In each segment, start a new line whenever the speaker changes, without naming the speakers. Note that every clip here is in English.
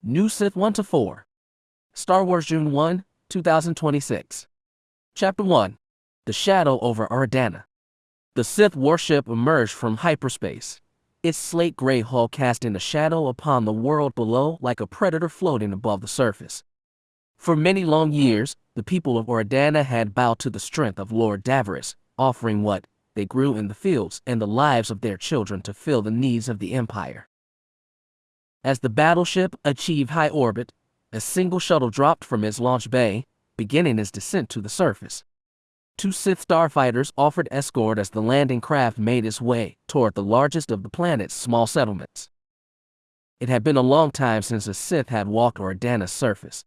New Sith 1 to 4. Star Wars June 1, 2026. Chapter 1. The Shadow over Ardana. The Sith warship emerged from hyperspace, its slate gray hull casting a shadow upon the world below like a predator floating above the surface. For many long years, the people of Ardana had bowed to the strength of Lord Davros, offering what they grew in the fields and the lives of their children to fill the needs of the Empire. As the battleship achieved high orbit, a single shuttle dropped from its launch bay, beginning its descent to the surface. Two Sith starfighters offered escort as the landing craft made its way toward the largest of the planet's small settlements. It had been a long time since a Sith had walked Ardana's surface.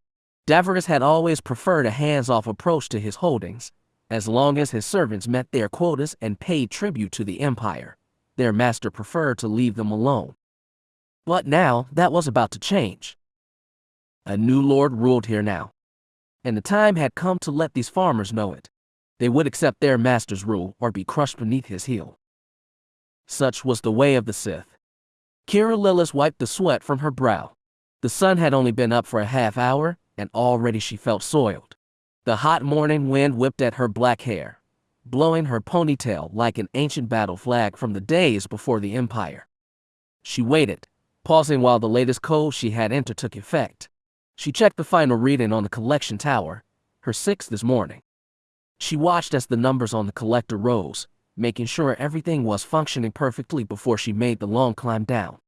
Davros had always preferred a hands-off approach to his holdings, as long as his servants met their quotas and paid tribute to the Empire. Their master preferred to leave them alone. But now, that was about to change. A new lord ruled here now, and the time had come to let these farmers know it. They would accept their master's rule or be crushed beneath his heel. Such was the way of the Sith. Kira Lillis wiped the sweat from her brow. The sun had only been up for a half hour, and already she felt soiled. The hot morning wind whipped at her black hair, blowing her ponytail like an ancient battle flag from the days before the Empire. She waited, pausing while the latest code she had entered took effect. She checked the final reading on the collection tower, her 6th this morning. She watched as the numbers on the collector rose, making sure everything was functioning perfectly before she made the long climb down.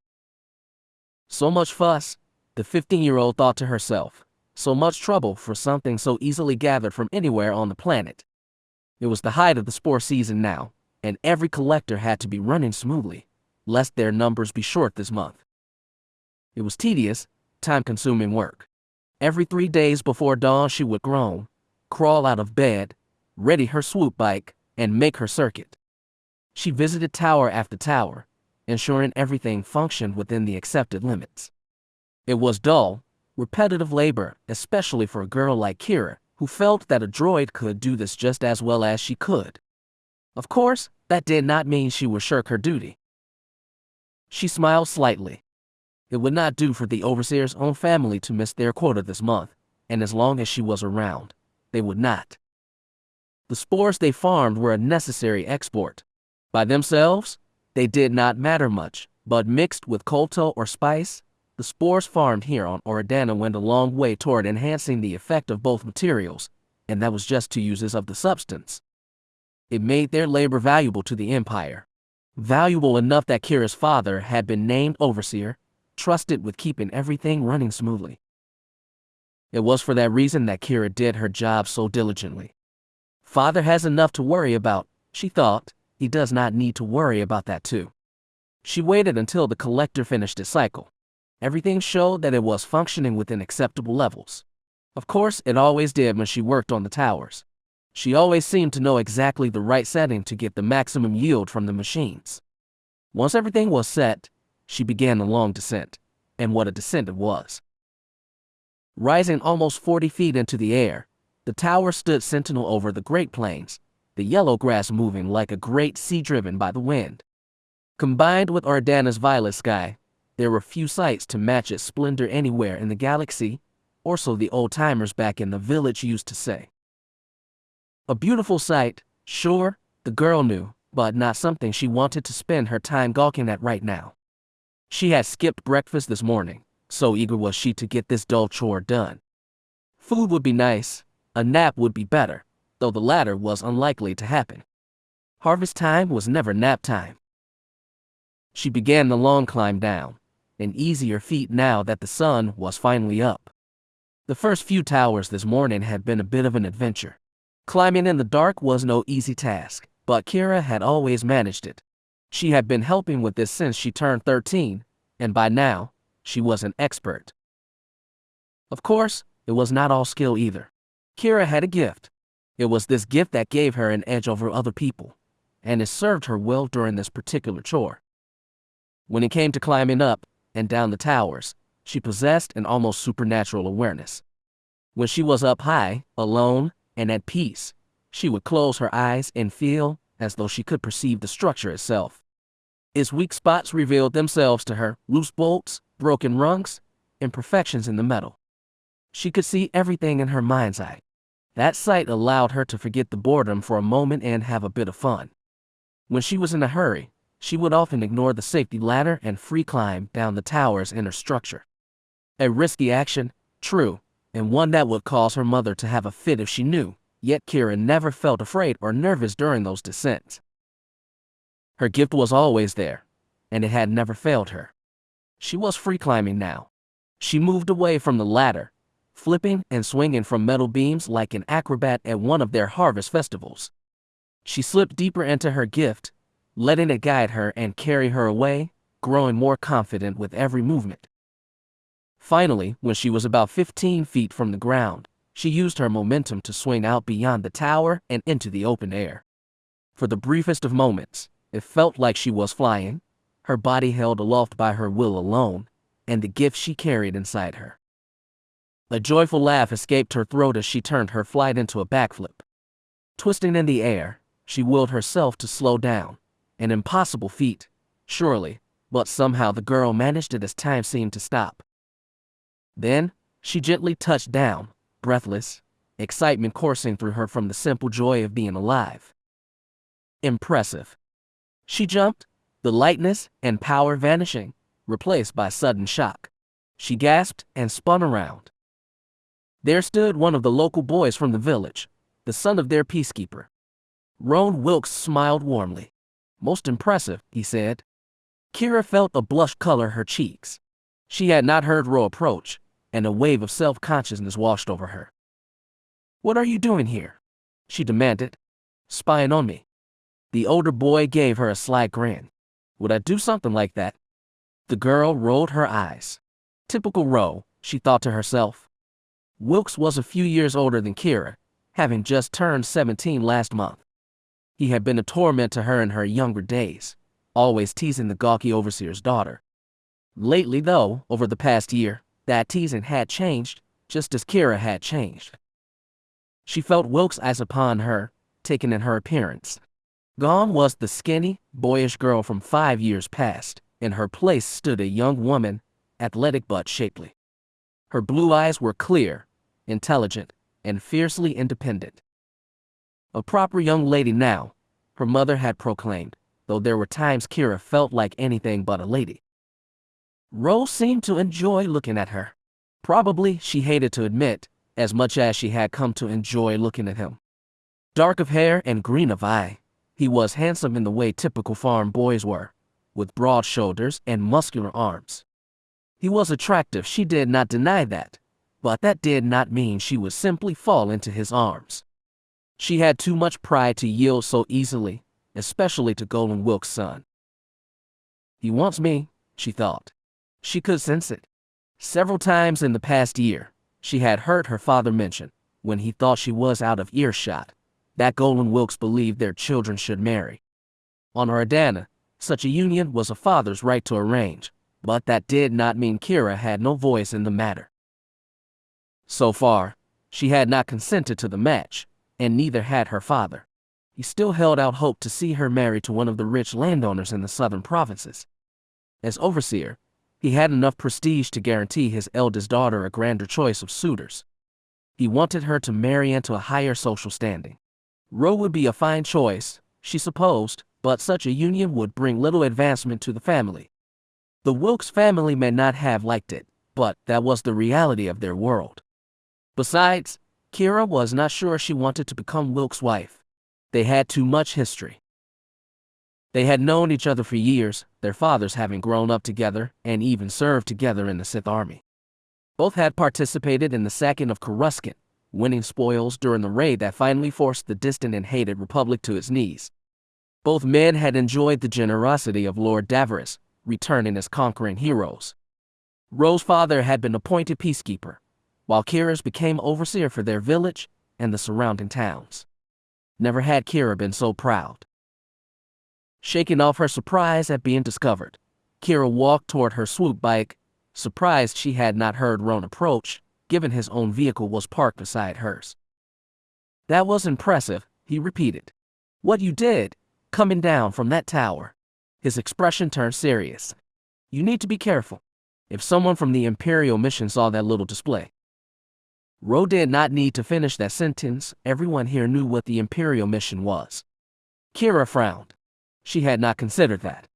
So much fuss, the 15-year-old thought to herself. So much trouble for something so easily gathered from anywhere on the planet. It was the height of the spore season now, and every collector had to be running smoothly, lest their numbers be short this month. It was tedious, time-consuming work. Every 3 days before dawn she would groan, crawl out of bed, ready her swoop bike, and make her circuit. She visited tower after tower, ensuring everything functioned within the accepted limits. It was dull, repetitive labor, especially for a girl like Kira, who felt that a droid could do this just as well as she could. Of course, that did not mean she would shirk her duty. She smiled slightly. It would not do for the Overseer's own family to miss their quota this month, and as long as she was around, they would not. The spores they farmed were a necessary export. By themselves, they did not matter much, but mixed with kolto or spice, the spores farmed here on Ardana went a long way toward enhancing the effect of both materials, and that was just 2 uses of the substance. It made their labor valuable to the Empire. Valuable enough that Kira's father had been named Overseer, trusted with keeping everything running smoothly. It was for that reason that Kira did her job so diligently. Father has enough to worry about, she thought. He does not need to worry about that too. She waited until the collector finished its cycle. Everything showed that it was functioning within acceptable levels. Of course, it always did when she worked on the towers. She always seemed to know exactly the right setting to get the maximum yield from the machines. Once everything was set, she began the long descent, and what a descent it was. Rising almost 40 feet into the air, the tower stood sentinel over the Great Plains, the yellow grass moving like a great sea driven by the wind. Combined with Ardana's violet sky, there were few sights to match its splendor anywhere in the galaxy, or so the old-timers back in the village used to say. A beautiful sight, sure, the girl knew, but not something she wanted to spend her time gawking at right now. She had skipped breakfast this morning, so eager was she to get this dull chore done. Food would be nice, a nap would be better, though the latter was unlikely to happen. Harvest time was never nap time. She began the long climb down, an easier feat now that the sun was finally up. The first few towers this morning had been a bit of an adventure. Climbing in the dark was no easy task, but Kira had always managed it. She had been helping with this since she turned 13, and by now, she was an expert. Of course, it was not all skill either. Kira had a gift. It was this gift that gave her an edge over other people, and it served her well during this particular chore. When it came to climbing up and down the towers, she possessed an almost supernatural awareness. When she was up high, alone, and at peace, she would close her eyes and feel as though she could perceive the structure itself. Its weak spots revealed themselves to her, loose bolts, broken rungs, imperfections in the metal. She could see everything in her mind's eye. That sight allowed her to forget the boredom for a moment and have a bit of fun. When she was in a hurry, she would often ignore the safety ladder and free climb down the tower's inner structure. A risky action, true, and one that would cause her mother to have a fit if she knew, yet Kira never felt afraid or nervous during those descents. Her gift was always there, and it had never failed her. She was free climbing now. She moved away from the ladder, flipping and swinging from metal beams like an acrobat at one of their harvest festivals. She slipped deeper into her gift, letting it guide her and carry her away, growing more confident with every movement. Finally, when she was about 15 feet from the ground, she used her momentum to swing out beyond the tower and into the open air. For the briefest of moments, it felt like she was flying, her body held aloft by her will alone, and the gift she carried inside her. A joyful laugh escaped her throat as she turned her flight into a backflip. Twisting in the air, she willed herself to slow down. An impossible feat, surely, but somehow the girl managed it as time seemed to stop. Then, she gently touched down, breathless, excitement coursing through her from the simple joy of being alive. Impressive. She jumped, the lightness and power vanishing, replaced by sudden shock. She gasped and spun around. There stood one of the local boys from the village, the son of their peacekeeper. Roan Wilkes smiled warmly. "Most impressive," he said. Kira felt a blush color her cheeks. She had not heard Ro approach, and a wave of self-consciousness washed over her. "What are you doing here?" she demanded. "Spying on me." The older boy gave her a sly grin. "Would I do something like that?" The girl rolled her eyes. Typical Ro, she thought to herself. Wilkes was a few years older than Kira, having just turned 17 last month. He had been a torment to her in her younger days, always teasing the gawky overseer's daughter. Lately, though, over the past year, that teasing had changed, just as Kira had changed. She felt Wilkes' eyes upon her, taking in her appearance. Gone was the skinny, boyish girl from 5 years past. In her place stood a young woman, athletic but shapely. Her blue eyes were clear, intelligent, and fiercely independent. A proper young lady now, her mother had proclaimed, though there were times Kira felt like anything but a lady. Rose seemed to enjoy looking at her. Probably, she hated to admit, as much as she had come to enjoy looking at him. Dark of hair and green of eye, he was handsome in the way typical farm boys were, with broad shoulders and muscular arms. He was attractive, she did not deny that, but that did not mean she would simply fall into his arms. She had too much pride to yield so easily, especially to Golan Wilkes' son. "He wants me," she thought. She could sense it. Several times in the past year, she had heard her father mention, when he thought she was out of earshot, that Golan Wilkes believed their children should marry. On Ardana, such a union was a father's right to arrange, but that did not mean Kira had no voice in the matter. So far, she had not consented to the match, and neither had her father. He still held out hope to see her married to one of the rich landowners in the southern provinces. As overseer, he had enough prestige to guarantee his eldest daughter a grander choice of suitors. He wanted her to marry into a higher social standing. Ro would be a fine choice, she supposed, but such a union would bring little advancement to the family. The Wilkes family may not have liked it, but that was the reality of their world. Besides, Kira was not sure she wanted to become Wilkes' wife. They had too much history. They had known each other for years, their fathers having grown up together and even served together in the Sith Army. Both had participated in the sacking of Coruscant, winning spoils during the raid that finally forced the distant and hated Republic to its knees. Both men had enjoyed the generosity of Lord Davros, returning as conquering heroes. Ro's father had been appointed peacekeeper, while Kira's became overseer for their village and the surrounding towns. Never had Kira been so proud. Shaking off her surprise at being discovered, Kira walked toward her swoop bike, surprised she had not heard Roan approach, given his own vehicle was parked beside hers. "That was impressive," he repeated. "What you did, coming down from that tower." His expression turned serious. "You need to be careful. if someone from the Imperial mission saw that little display. Ro did not need to finish that sentence. Everyone here knew what the Imperial mission was. Kira frowned. She had not considered that.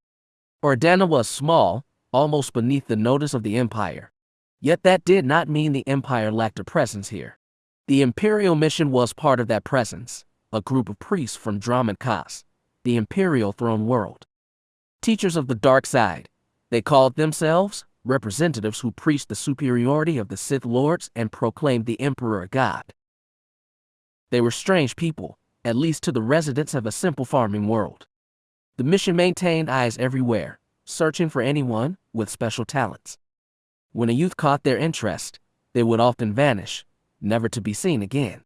Ordana was small, almost beneath the notice of the Empire. Yet that did not mean the Empire lacked a presence here. The Imperial mission was part of that presence, a group of priests from Dromund Kaas, the Imperial throne world. Teachers of the dark side, they called themselves representatives who preached the superiority of the Sith Lords and proclaimed the Emperor a god. They were strange people, at least to the residents of a simple farming world. The mission maintained eyes everywhere, searching for anyone with special talents. When a youth caught their interest, they would often vanish, never to be seen again.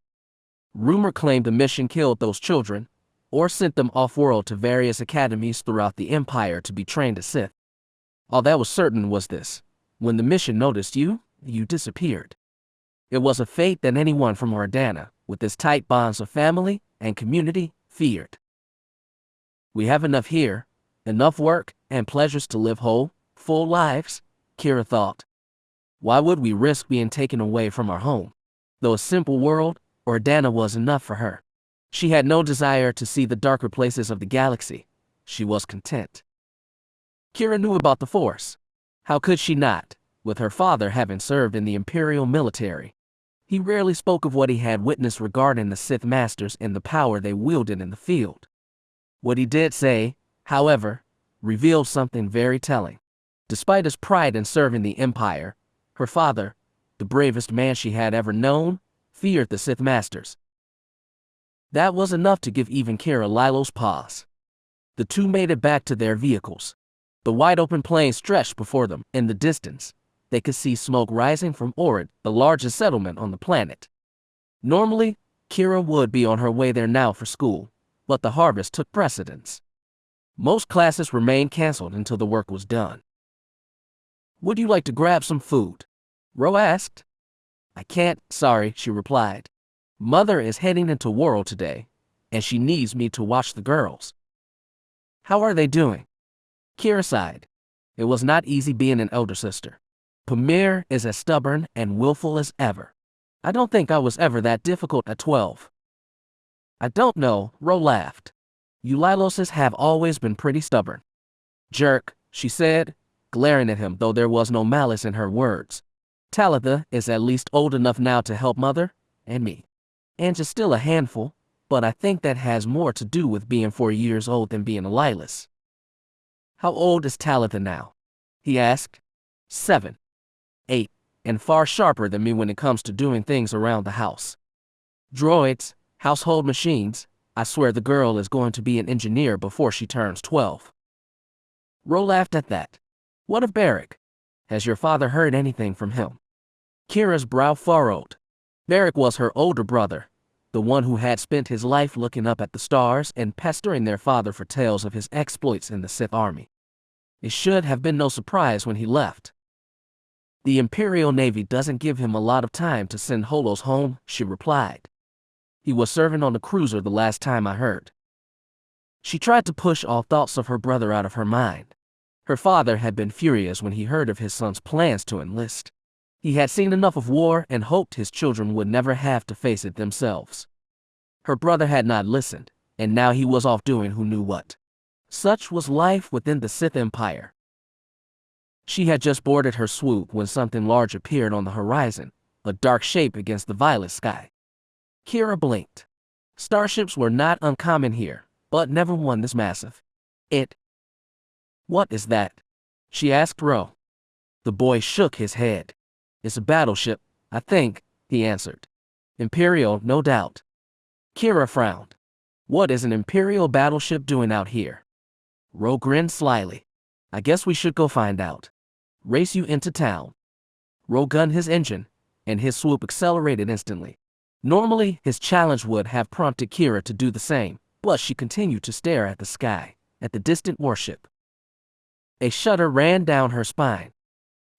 Rumor claimed the mission killed those children, or sent them off-world to various academies throughout the Empire to be trained as Sith. All that was certain was this: when the mission noticed you, you disappeared. It was a fate that anyone from Ordana, with its tight bonds of family and community, feared. We have enough here, enough work and pleasures to live whole, full lives, Kira thought. Why would we risk being taken away from our home? Though a simple world, Ordana was enough for her. She had no desire to see the darker places of the galaxy. She was content. Kira knew about the Force. How could she not, with her father having served in the Imperial military? He rarely spoke of what he had witnessed regarding the Sith Masters and the power they wielded in the field. What he did say, however, revealed something very telling. Despite his pride in serving the Empire, her father, the bravest man she had ever known, feared the Sith Masters. That was enough to give even Kira Lilos pause. The two made it back to their vehicles. The wide-open plain stretched before them. In the distance, they could see smoke rising from Orid, the largest settlement on the planet. Normally, Kira would be on her way there now for school, but the harvest took precedence. Most classes remained canceled until the work was done. "Would you like to grab some food?" Ro asked. "I can't, sorry," she replied. "Mother is heading into World today, and she needs me to watch the girls." "How are they doing?" Kira sighed. It was not easy being an elder sister. Pamir is as stubborn and willful as ever. I don't think I was ever that difficult at 12. "I don't know," Ro laughed. "You Liloses have always been pretty stubborn." "Jerk," she said, glaring at him though there was no malice in her words. "Talitha is at least old enough now to help Mother and me. Angel's still a handful, but I think that has more to do with being 4 years old than being a Lilas." "How old is Talitha now?" he asked. 7, 8, and far sharper than me when it comes to doing things around the house. Droids, household machines, I swear the girl is going to be an engineer before she turns 12. Ro laughed at that. "What of Barrick? Has your father heard anything from him?" Kira's brow furrowed. Barrick was her older brother, the one who had spent his life looking up at the stars and pestering their father for tales of his exploits in the Sith army. It should have been no surprise when he left. "The Imperial Navy doesn't give him a lot of time to send holos home," she replied. "He was serving on a cruiser the last time I heard." She tried to push all thoughts of her brother out of her mind. Her father had been furious when he heard of his son's plans to enlist. He had seen enough of war and hoped his children would never have to face it themselves. Her brother had not listened, and now he was off doing who knew what. Such was life within the Sith Empire. She had just boarded her swoop when something large appeared on the horizon, a dark shape against the violet sky. Kira blinked. Starships were not uncommon here, but never one this massive. "What is that?" she asked Ro. The boy shook his head. "It's a battleship, I think," he answered. "Imperial, no doubt." Kira frowned. "What is an Imperial battleship doing out here?" Ro grinned slyly. "I guess we should go find out. Race you into town." Ro gunned his engine, and his swoop accelerated instantly. Normally, his challenge would have prompted Kira to do the same, but she continued to stare at the sky, at the distant warship. A shudder ran down her spine.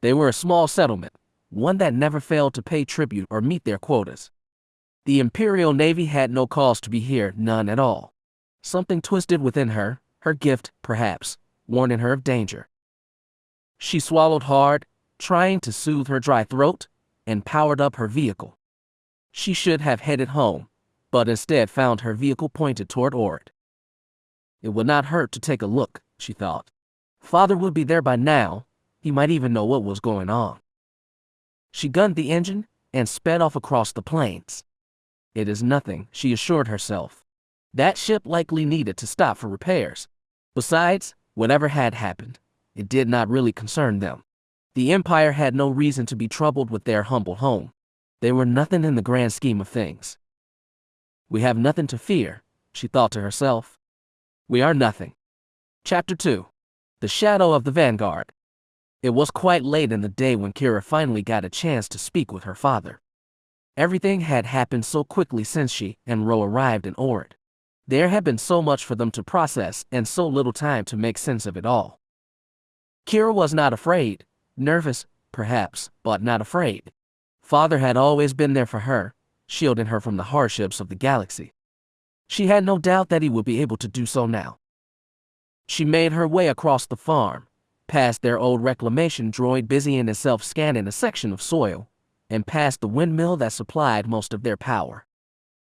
They were a small settlement, one that never failed to pay tribute or meet their quotas. The Imperial Navy had no cause to be here, none at all. Something twisted within her, her gift, perhaps, warning her of danger. She swallowed hard, trying to soothe her dry throat, and powered up her vehicle. She should have headed home, but instead found her vehicle pointed toward Ord. It would not hurt to take a look, she thought. Father would be there by now. He might even know what was going on. She gunned the engine and sped off across the plains. It is nothing, she assured herself. That ship likely needed to stop for repairs. Besides, whatever had happened, it did not really concern them. The Empire had no reason to be troubled with their humble home. They were nothing in the grand scheme of things. We have nothing to fear, she thought to herself. We are nothing. Chapter 2. The Shadow of the Vanguard. It was quite late in the day when Kira finally got a chance to speak with her father. Everything had happened so quickly since she and Ro arrived in Ord. There had been so much for them to process and so little time to make sense of it all. Kira was not afraid, nervous, perhaps, but not afraid. Father had always been there for her, shielding her from the hardships of the galaxy. She had no doubt that he would be able to do so now. She made her way across the farm, past their old reclamation droid busying itself scanning a section of soil, and past the windmill that supplied most of their power.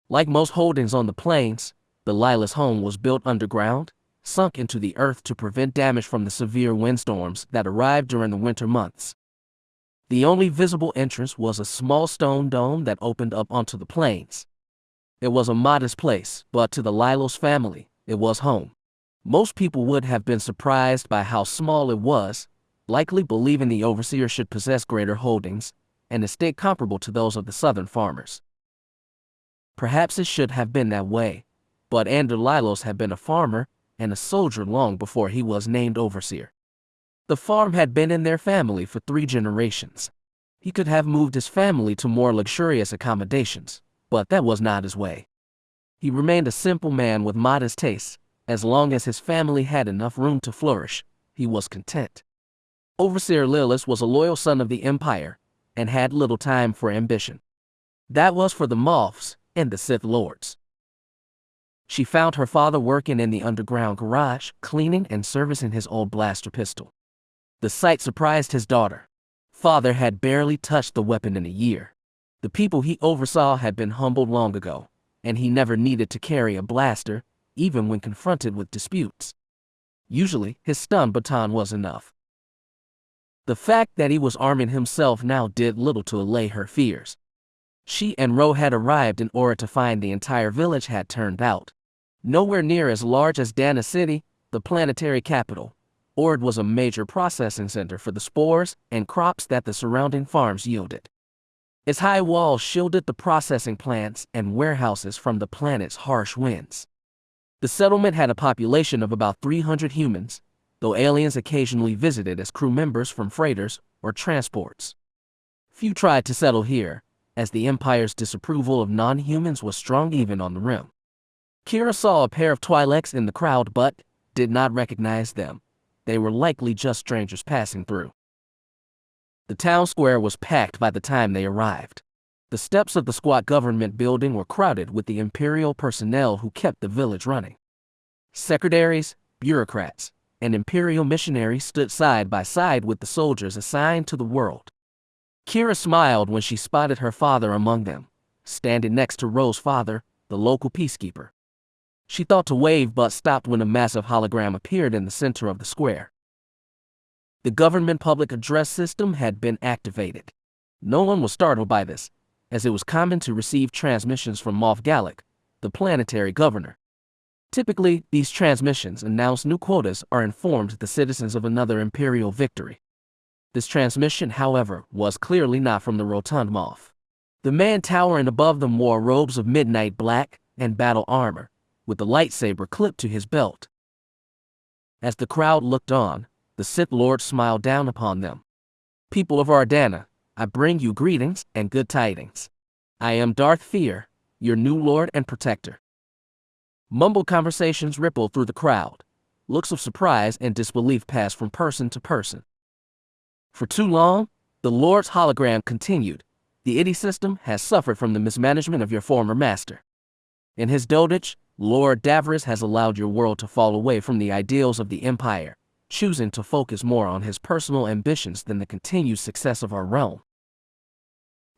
Like most holdings on the plains, the Lila's home was built underground, sunk into the earth to prevent damage from the severe windstorms that arrived during the winter months. The only visible entrance was a small stone dome that opened up onto the plains. It was a modest place, but to the Lilos family, it was home. Most people would have been surprised by how small it was, likely believing the overseer should possess greater holdings, and estate comparable to those of the southern farmers. Perhaps it should have been that way, but Ander Lilos had been a farmer and a soldier long before he was named overseer. The farm had been in their family for 3 generations. He could have moved his family to more luxurious accommodations, but that was not his way. He remained a simple man with modest tastes. As long as his family had enough room to flourish, he was content. Overseer Lilis was a loyal son of the Empire, and had little time for ambition. That was for the Moths and the Sith Lords. She found her father working in the underground garage, cleaning and servicing his old blaster pistol. The sight surprised his daughter. Father had barely touched the weapon in a year. The people he oversaw had been humbled long ago, and he never needed to carry a blaster, even when confronted with disputes. Usually, his stun baton was enough. The fact that he was arming himself now did little to allay her fears. She and Ro had arrived in Ord to find the entire village had turned out. Nowhere near as large as Dana City, the planetary capital, Ord was a major processing center for the spores and crops that the surrounding farms yielded. Its high walls shielded the processing plants and warehouses from the planet's harsh winds. The settlement had a population of about 300 humans, though aliens occasionally visited as crew members from freighters or transports. Few tried to settle here, as the Empire's disapproval of non-humans was strong even on the rim. Kira saw a pair of Twi'leks in the crowd but did not recognize them. They were likely just strangers passing through. The town square was packed by the time they arrived. The steps of the squat government building were crowded with the Imperial personnel who kept the village running. Secretaries, bureaucrats, and Imperial missionaries stood side by side with the soldiers assigned to the world. Kira smiled when she spotted her father among them, standing next to Ro's father, the local peacekeeper. She thought to wave but stopped when a massive hologram appeared in the center of the square. The government public address system had been activated. No one was startled by this, as it was common to receive transmissions from Moff Gallic, the planetary governor. Typically, these transmissions announce new quotas or informed the citizens of another Imperial victory. This transmission, however, was clearly not from the Rotund Moff. The man towering above them wore robes of midnight black and battle armor, with the lightsaber clipped to his belt. As the crowd looked on, the Sith Lord smiled down upon them. People of Ardana, I bring you greetings and good tidings. I am Darth Fear, your new lord and protector. Mumbled conversations rippled through the crowd. Looks of surprise and disbelief passed from person to person. For too long, the Lord's hologram continued. The IDI system has suffered from the mismanagement of your former master. In his dotage, Lord Davros has allowed your world to fall away from the ideals of the Empire, choosing to focus more on his personal ambitions than the continued success of our realm.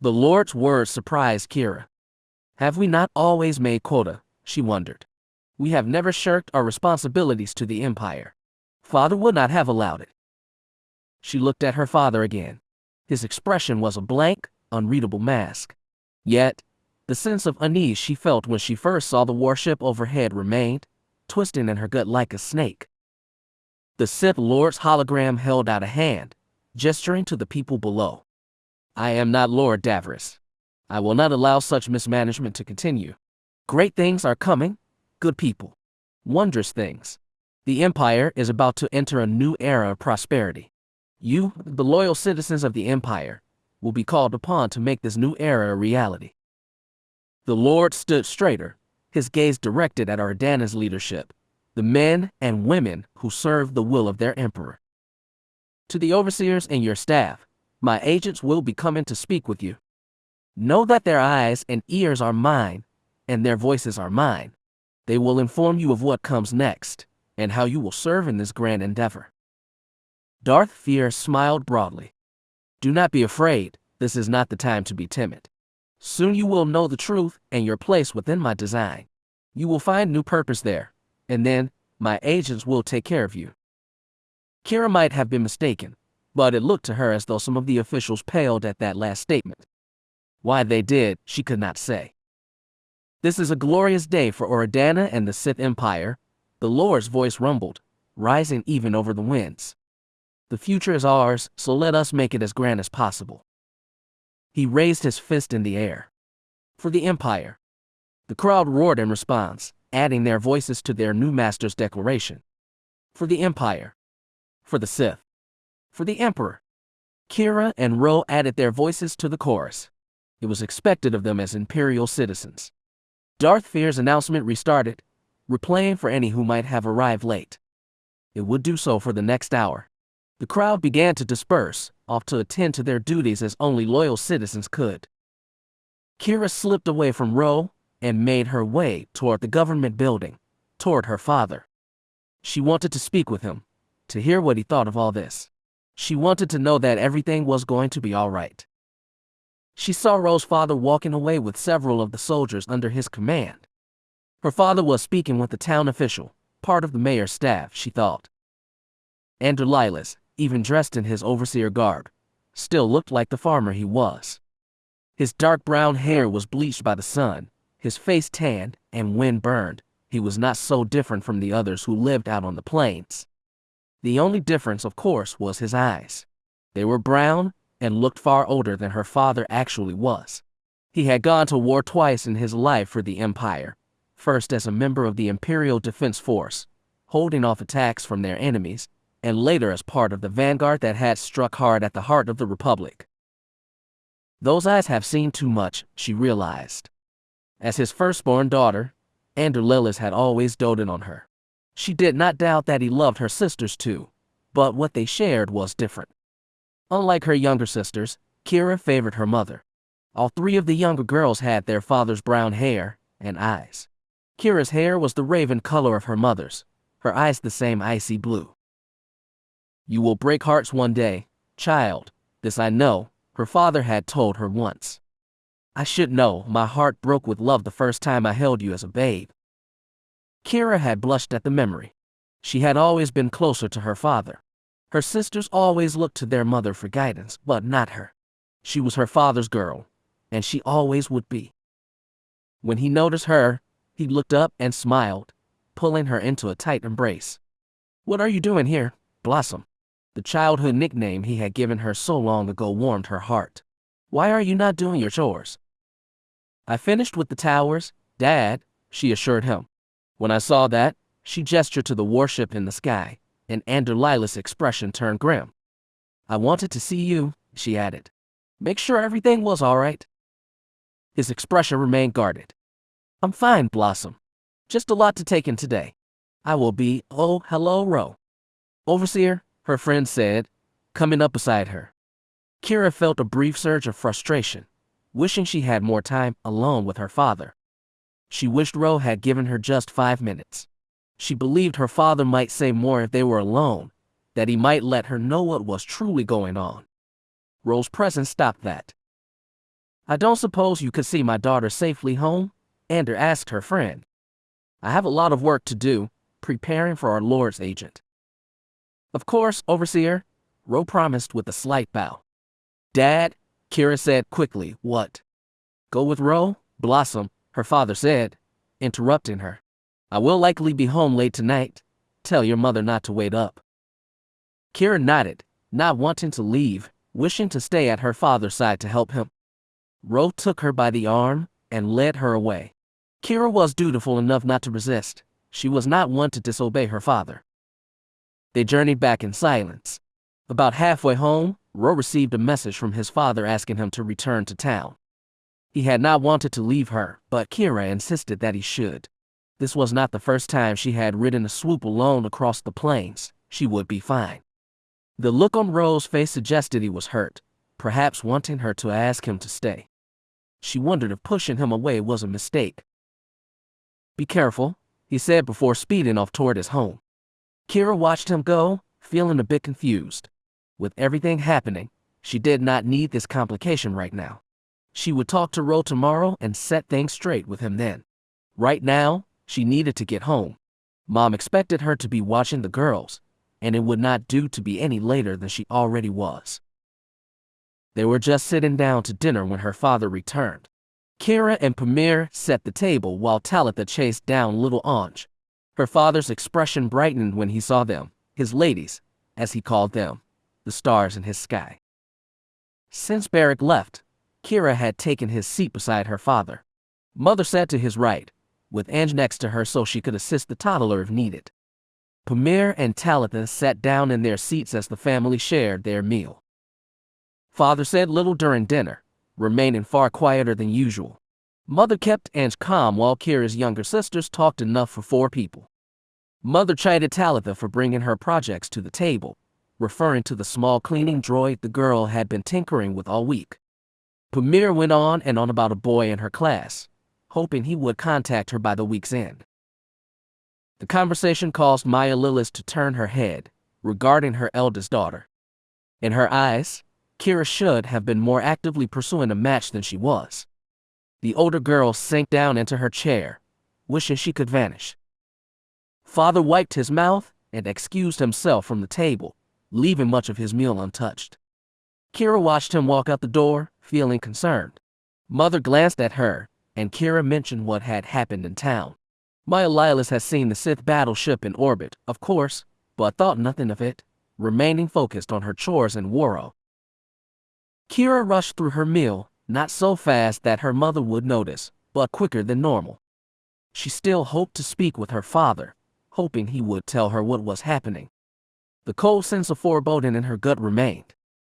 The Lord's words surprised Kira. Have we not always made quota? She wondered. We have never shirked our responsibilities to the empire. Father would not have allowed it. She looked at her father again. His expression was a blank, unreadable mask. Yet, the sense of unease she felt when she first saw the warship overhead remained, twisting in her gut like a snake. The Sith Lord's hologram held out a hand, gesturing to the people below. I am not Lord Davris. I will not allow such mismanagement to continue. Great things are coming, good people. Wondrous things. The Empire is about to enter a new era of prosperity. You, the loyal citizens of the Empire, will be called upon to make this new era a reality. The Lord stood straighter, his gaze directed at Ardana's leadership, the men and women who serve the will of their emperor. To the overseers and your staff, my agents will be coming to speak with you. Know that their eyes and ears are mine, and their voices are mine. They will inform you of what comes next, and how you will serve in this grand endeavor. Darth Fear smiled broadly. Do not be afraid, this is not the time to be timid. Soon you will know the truth and your place within my design. You will find new purpose there, and then my agents will take care of you. Kira might have been mistaken, but it looked to her as though some of the officials paled at that last statement. Why they did, she could not say. This is a glorious day for Ardana and the Sith Empire, the Lord's voice rumbled, rising even over the winds. The future is ours, so let us make it as grand as possible. He raised his fist in the air. For the Empire. The crowd roared in response, adding their voices to their new master's declaration. For the Empire. For the Sith. For the Emperor. Kira and Ro added their voices to the chorus. It was expected of them as Imperial citizens. Darth Fear's announcement restarted, replaying for any who might have arrived late. It would do so for the next hour. The crowd began to disperse, off to attend to their duties as only loyal citizens could. Kira slipped away from Ro and made her way toward the government building, toward her father. She wanted to speak with him, to hear what he thought of all this. She wanted to know that everything was going to be all right. She saw Ro's father walking away with several of the soldiers under his command. Her father was speaking with a town official, part of the mayor's staff, she thought. Andrew Lilas, even dressed in his overseer garb, still looked like the farmer he was. His dark brown hair was bleached by the sun, his face tanned and wind-burned. He was not so different from the others who lived out on the plains. The only difference, of course, was his eyes. They were brown and looked far older than her father actually was. He had gone to war twice in his life for the Empire, first as a member of the Imperial Defense Force, holding off attacks from their enemies, and later as part of the vanguard that had struck hard at the heart of the Republic. Those eyes have seen too much, she realized. As his firstborn daughter, Andrew Lilas had always doted on her. She did not doubt that he loved her sisters too, but what they shared was different. Unlike her younger sisters, Kira favored her mother. All three of the younger girls had their father's brown hair and eyes. Kira's hair was the raven color of her mother's, her eyes the same icy blue. You will break hearts one day, child, this I know, her father had told her once. I should know, my heart broke with love the first time I held you as a babe. Kira had blushed at the memory. She had always been closer to her father. Her sisters always looked to their mother for guidance, but not her. She was her father's girl, and she always would be. When he noticed her, he looked up and smiled, pulling her into a tight embrace. What are you doing here, Blossom? The childhood nickname he had given her so long ago warmed her heart. Why are you not doing your chores? I finished with the towers, Dad, she assured him. When I saw that, she gestured to the warship in the sky, and Andrew Lilas' expression turned grim. I wanted to see you, she added. Make sure everything was all right. His expression remained guarded. I'm fine, Blossom. Just a lot to take in today. I will be, oh, hello, Ro. Overseer, her friend said, coming up beside her. Kira felt a brief surge of frustration, wishing she had more time alone with her father. She wished Ro had given her just 5 minutes. She believed her father might say more if they were alone, that he might let her know what was truly going on. Ro's presence stopped that. "I don't suppose you could see my daughter safely home?" Ander asked her friend. "I have a lot of work to do, preparing for our Lord's agent." "Of course, Overseer," Ro promised with a slight bow. "Dad," Kira said quickly. "What?" "Go with Ro, Blossom," her father said, interrupting her. "I will likely be home late tonight. Tell your mother not to wait up." Kira nodded, not wanting to leave, wishing to stay at her father's side to help him. Ro took her by the arm and led her away. Kira was dutiful enough not to resist. She was not one to disobey her father. They journeyed back in silence. About halfway home, Ro received a message from his father asking him to return to town. He had not wanted to leave her, but Kira insisted that he should. This was not the first time she had ridden a swoop alone across the plains. She would be fine. The look on Ro's face suggested he was hurt, perhaps wanting her to ask him to stay. She wondered if pushing him away was a mistake. "Be careful," he said before speeding off toward his home. Kira watched him go, feeling a bit confused. With everything happening, she did not need this complication right now. She would talk to Ro tomorrow and set things straight with him then. Right now, she needed to get home. Mom expected her to be watching the girls, and it would not do to be any later than she already was. They were just sitting down to dinner when her father returned. Kira and Pamir set the table while Talitha chased down little Anj. Her father's expression brightened when he saw them, his ladies, as he called them, the stars in his sky. Since Barrick left, Kira had taken his seat beside her father. Mother sat to his right, with Anj next to her so she could assist the toddler if needed. Pamir and Talitha sat down in their seats as the family shared their meal. Father said little during dinner, remaining far quieter than usual. Mother kept Anj calm while Kira's younger sisters talked enough for 4 people. Mother chided Talitha for bringing her projects to the table, referring to the small cleaning droid the girl had been tinkering with all week. Pamir went on and on about a boy in her class, hoping he would contact her by the week's end. The conversation caused Maya Lillis to turn her head, regarding her eldest daughter. In her eyes, Kira should have been more actively pursuing a match than she was. The older girl sank down into her chair, wishing she could vanish. Father wiped his mouth and excused himself from the table, leaving much of his meal untouched. Kira watched him walk out the door, feeling concerned. Mother glanced at her, and Kira mentioned what had happened in town. Maya Lillis had seen the Sith battleship in orbit, of course, but thought nothing of it, remaining focused on her chores and Waro. Kira rushed through her meal, not so fast that her mother would notice, but quicker than normal. She still hoped to speak with her father, hoping he would tell her what was happening. The cold sense of foreboding in her gut remained.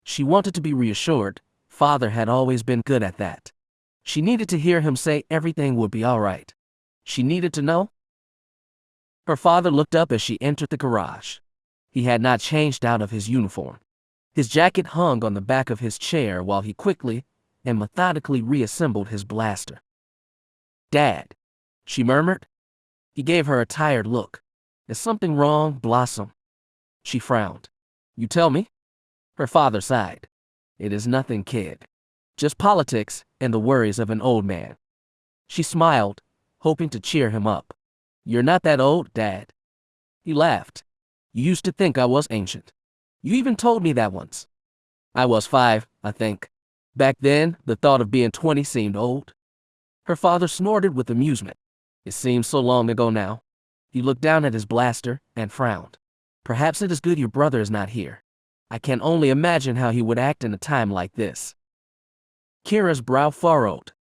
She wanted to be reassured. Father had always been good at that. She needed to hear him say everything would be all right. She needed to know. Her father looked up as she entered the garage. He had not changed out of his uniform. His jacket hung on the back of his chair while he quickly and methodically reassembled his blaster. "Dad," she murmured. He gave her a tired look. "Is something wrong, Blossom?" She frowned. "You tell me?" Her father sighed. "It is nothing, kid. Just politics and the worries of an old man." She smiled, hoping to cheer him up. "You're not that old, Dad." He laughed. "You used to think I was ancient. You even told me that once." "I was 5, I think. Back then, the thought of being 20 seemed old." Her father snorted with amusement. "It seems so long ago now." He looked down at his blaster and frowned. "Perhaps it is good your brother is not here. I can only imagine how he would act in a time like this." Kira's brow furrowed.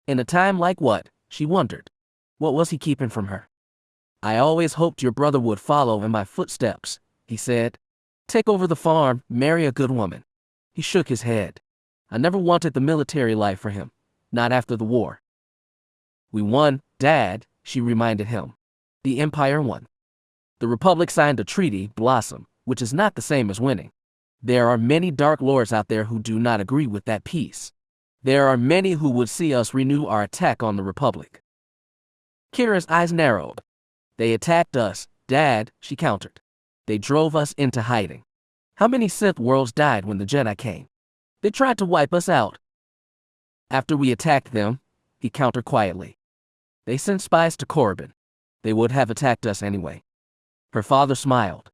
In a time like what, she wondered. What was he keeping from her? "I always hoped your brother would follow in my footsteps," he said. "Take over the farm, marry a good woman." He shook his head. "I never wanted the military life for him, not after the war." "We won, Dad," she reminded him. "The Empire won. The Republic signed a treaty, Blossom, which is not the same as winning. There are many Dark Lords out there who do not agree with that peace. There are many who would see us renew our attack on the Republic." Kira's eyes narrowed. "They attacked us, Dad," she countered. "They drove us into hiding. How many Sith worlds died when the Jedi came? They tried to wipe us out. After we attacked them, he countered quietly. They sent spies to Korriban. They would have attacked us anyway. Her father smiled.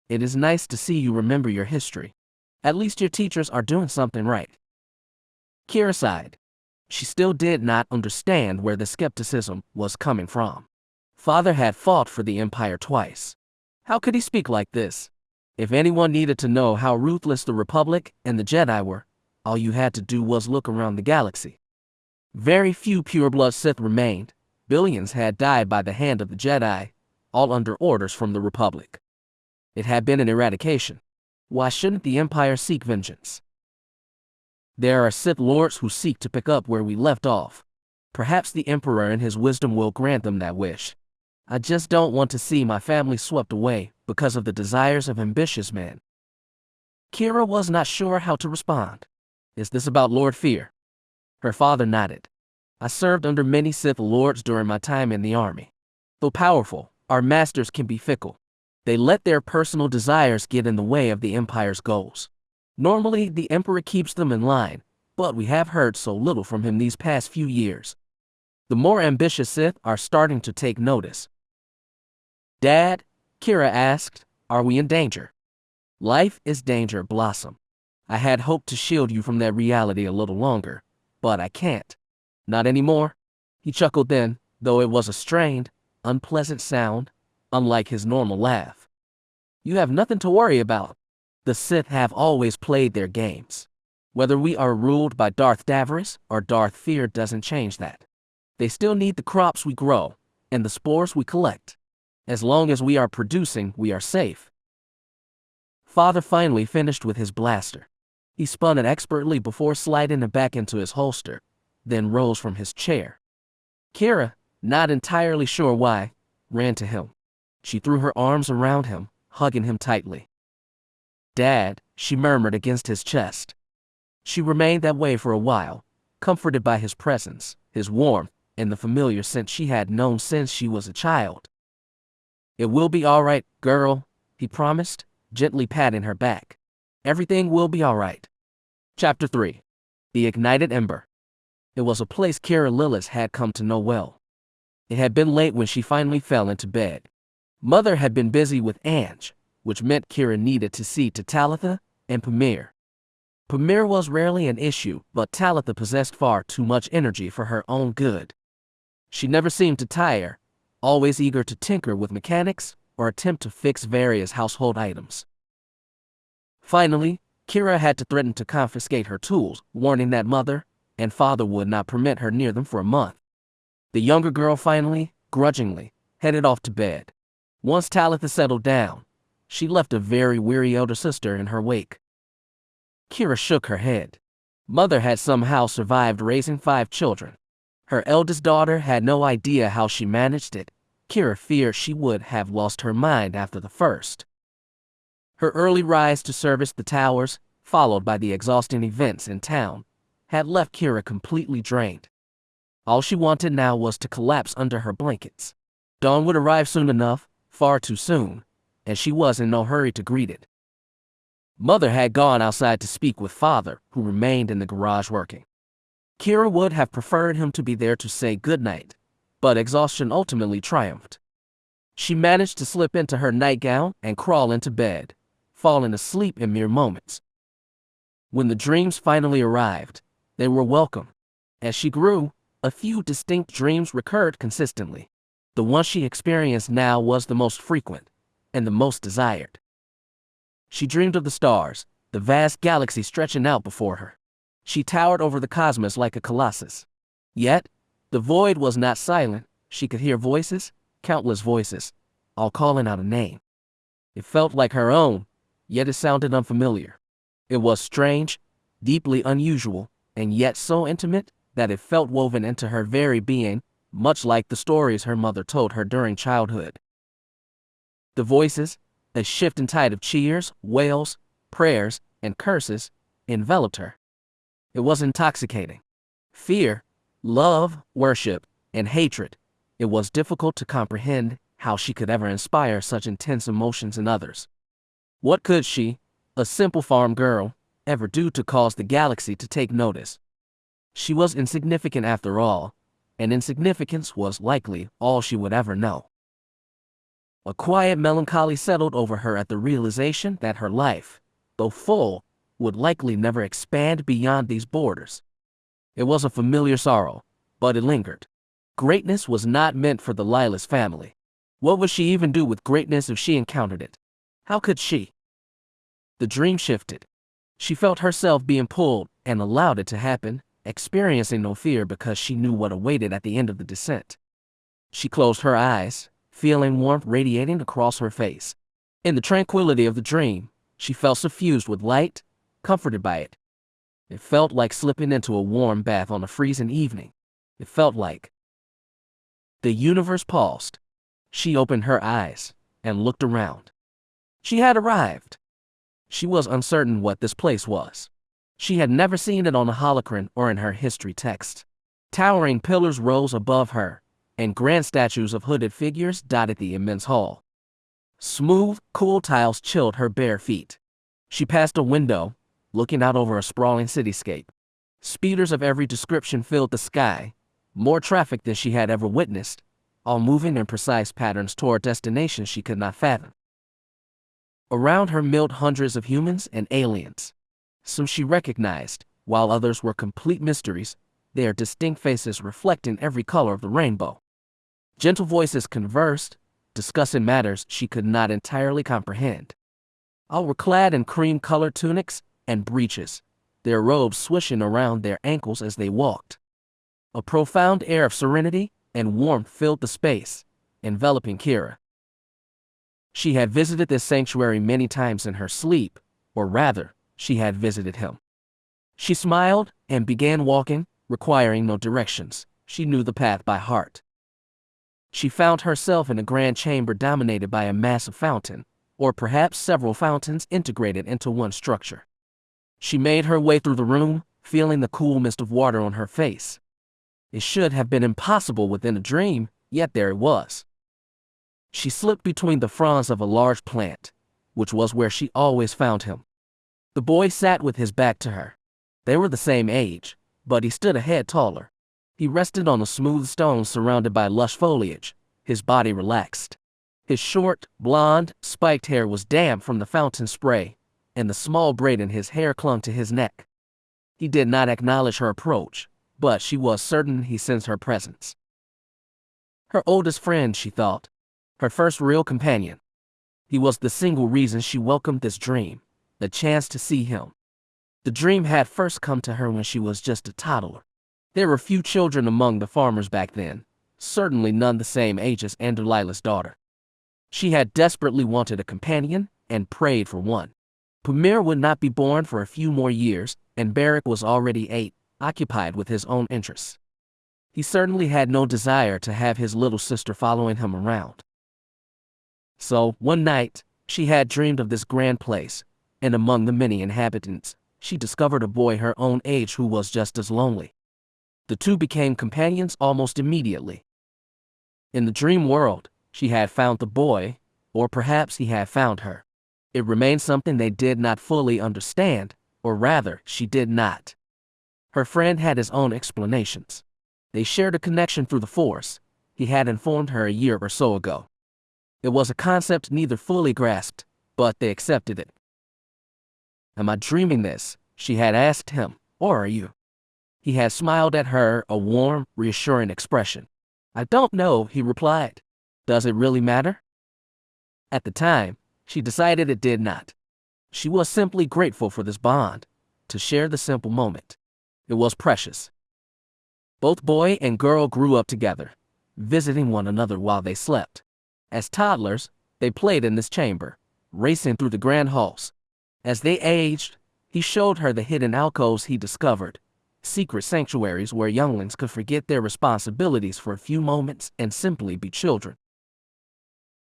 It is nice to see you remember your history. At least your teachers are doing something right. Qi'ra sighed. She still did not understand where the skepticism was coming from. Father had fought for the Empire twice. How could he speak like this? If anyone needed to know how ruthless the Republic and the Jedi were, all you had to do was look around the galaxy. Very few pureblood Sith remained. Billions had died by the hand of the Jedi, all under orders from the Republic. It had been an eradication. Why shouldn't the Empire seek vengeance? There are Sith Lords who seek to pick up where we left off. Perhaps the Emperor in his wisdom will grant them that wish. I just don't want to see my family swept away because of the desires of ambitious men. Qi'ra was not sure how to respond. Is this about Lord Fear? Her father nodded. I served under many Sith Lords during my time in the army. Though powerful, our masters can be fickle. They let their personal desires get in the way of the Empire's goals. Normally, the Emperor keeps them in line, but we have heard so little from him these past few years. The more ambitious Sith are starting to take notice. Dad, Qi'ra asked, are we in danger? Life is danger, Blossom. I had hoped to shield you from that reality a little longer, but I can't. Not anymore. He chuckled then, though it was a strained, unpleasant sound, unlike his normal laugh. You have nothing to worry about. The Sith have always played their games. Whether we are ruled by Darth Davros or Darth Fear doesn't change that. They still need the crops we grow and the spores we collect. As long as we are producing, we are safe. Father finally finished with his blaster. He spun it expertly before sliding it back into his holster, then rose from his chair. Qi'ra, not entirely sure why, ran to him. She threw her arms around him, hugging him tightly. Dad, she murmured against his chest. She remained that way for a while, comforted by his presence, his warmth, and the familiar scent she had known since she was a child. It will be all right, girl, he promised, gently patting her back. Everything will be all right. Chapter 3. The Ignited Ember. It was a place Qi'ra Lillis had come to know well. It had been late when she finally fell into bed. Mother had been busy with Ange, which meant Qi'ra needed to see to Talitha and Pamir. Pamir was rarely an issue, but Talitha possessed far too much energy for her own good. She never seemed to tire, always eager to tinker with mechanics or attempt to fix various household items. Finally, Qi'ra had to threaten to confiscate her tools, warning that Mother and Father would not permit her near them for a month. The younger girl finally, grudgingly, headed off to bed. Once Talitha settled down, she left a very weary elder sister in her wake. Qi'ra shook her head. Mother had somehow survived raising 5 children. Her eldest daughter had no idea how she managed it. Qi'ra feared she would have lost her mind after the first. Her early rise to service the towers, followed by the exhausting events in town, had left Qi'ra completely drained. All she wanted now was to collapse under her blankets. Dawn would arrive soon enough, far too soon, and she was in no hurry to greet it. Mother had gone outside to speak with Father, who remained in the garage working. Qi'ra would have preferred him to be there to say goodnight, but exhaustion ultimately triumphed. She managed to slip into her nightgown and crawl into bed, falling asleep in mere moments. When the dreams finally arrived, they were welcome. As she grew, a few distinct dreams recurred consistently. The one she experienced now was the most frequent and the most desired. She dreamed of the stars, the vast galaxy stretching out before her. She towered over the cosmos like a colossus. Yet, the void was not silent. She could hear voices, countless voices, all calling out a name. It felt like her own, yet it sounded unfamiliar. It was strange, deeply unusual, and yet so intimate that it felt woven into her very being, much like the stories her mother told her during childhood. The voices, a shifting tide of cheers, wails, prayers, and curses, enveloped her. It was intoxicating. Fear, love, worship, and hatred. It was difficult to comprehend how she could ever inspire such intense emotions in others. What could she, a simple farm girl, ever due to cause the galaxy to take notice. She was insignificant after all, and insignificance was likely all she would ever know. A quiet melancholy settled over her at the realization that her life, though full, would likely never expand beyond these borders. It was a familiar sorrow, but it lingered. Greatness was not meant for the Lilas family. What would she even do with greatness if she encountered it? How could she? The dream shifted. She felt herself being pulled and allowed it to happen, experiencing no fear because she knew what awaited at the end of the descent. She closed her eyes, feeling warmth radiating across her face. In the tranquility of the dream, she felt suffused with light, comforted by it. It felt like slipping into a warm bath on a freezing evening. It felt like the universe paused. She opened her eyes and looked around. She had arrived. She was uncertain what this place was. She had never seen it on a holocron or in her history text. Towering pillars rose above her, and grand statues of hooded figures dotted the immense hall. Smooth, cool tiles chilled her bare feet. She passed a window, looking out over a sprawling cityscape. Speeders of every description filled the sky, more traffic than she had ever witnessed, all moving in precise patterns toward destinations she could not fathom. Around her milled hundreds of humans and aliens. Some she recognized, while others were complete mysteries, their distinct faces reflecting every color of the rainbow. Gentle voices conversed, discussing matters she could not entirely comprehend. All were clad in cream-colored tunics and breeches, their robes swishing around their ankles as they walked. A profound air of serenity and warmth filled the space, enveloping Kira. She had visited this sanctuary many times in her sleep, or rather, she had visited him. She smiled and began walking, requiring no directions. She knew the path by heart. She found herself in a grand chamber dominated by a massive fountain, or perhaps several fountains integrated into one structure. She made her way through the room, feeling the cool mist of water on her face. It should have been impossible within a dream, yet there it was. She slipped between the fronds of a large plant, which was where she always found him. The boy sat with his back to her. They were the same age, but he stood a head taller. He rested on a smooth stone surrounded by lush foliage, his body relaxed. His short, blonde, spiked hair was damp from the fountain spray, and the small braid in his hair clung to his neck. He did not acknowledge her approach, but she was certain he sensed her presence. Her oldest friend, she thought. Her first real companion. He was the single reason she welcomed this dream, the chance to see him. The dream had first come to her when she was just a toddler. There were few children among the farmers back then, certainly none the same age as Lila's daughter. She had desperately wanted a companion and prayed for one. Pamir would not be born for a few more years, and Barrick was already 8, occupied with his own interests. He certainly had no desire to have his little sister following him around. So, one night, she had dreamed of this grand place, and among the many inhabitants, she discovered a boy her own age who was just as lonely. The two became companions almost immediately. In the dream world, she had found the boy, or perhaps he had found her. It remained something they did not fully understand, or rather, she did not. Her friend had his own explanations. They shared a connection through the Force. He had informed her a year or so ago. It was a concept neither fully grasped, but they accepted it. "Am I dreaming this?" she had asked him, "or are you?" He had smiled at her, a warm, reassuring expression. "I don't know," he replied. "Does it really matter?" At the time, she decided it did not. She was simply grateful for this bond, to share the simple moment. It was precious. Both boy and girl grew up together, visiting one another while they slept. As toddlers, they played in this chamber, racing through the grand halls. As they aged, he showed her the hidden alcoves he discovered, secret sanctuaries where younglings could forget their responsibilities for a few moments and simply be children.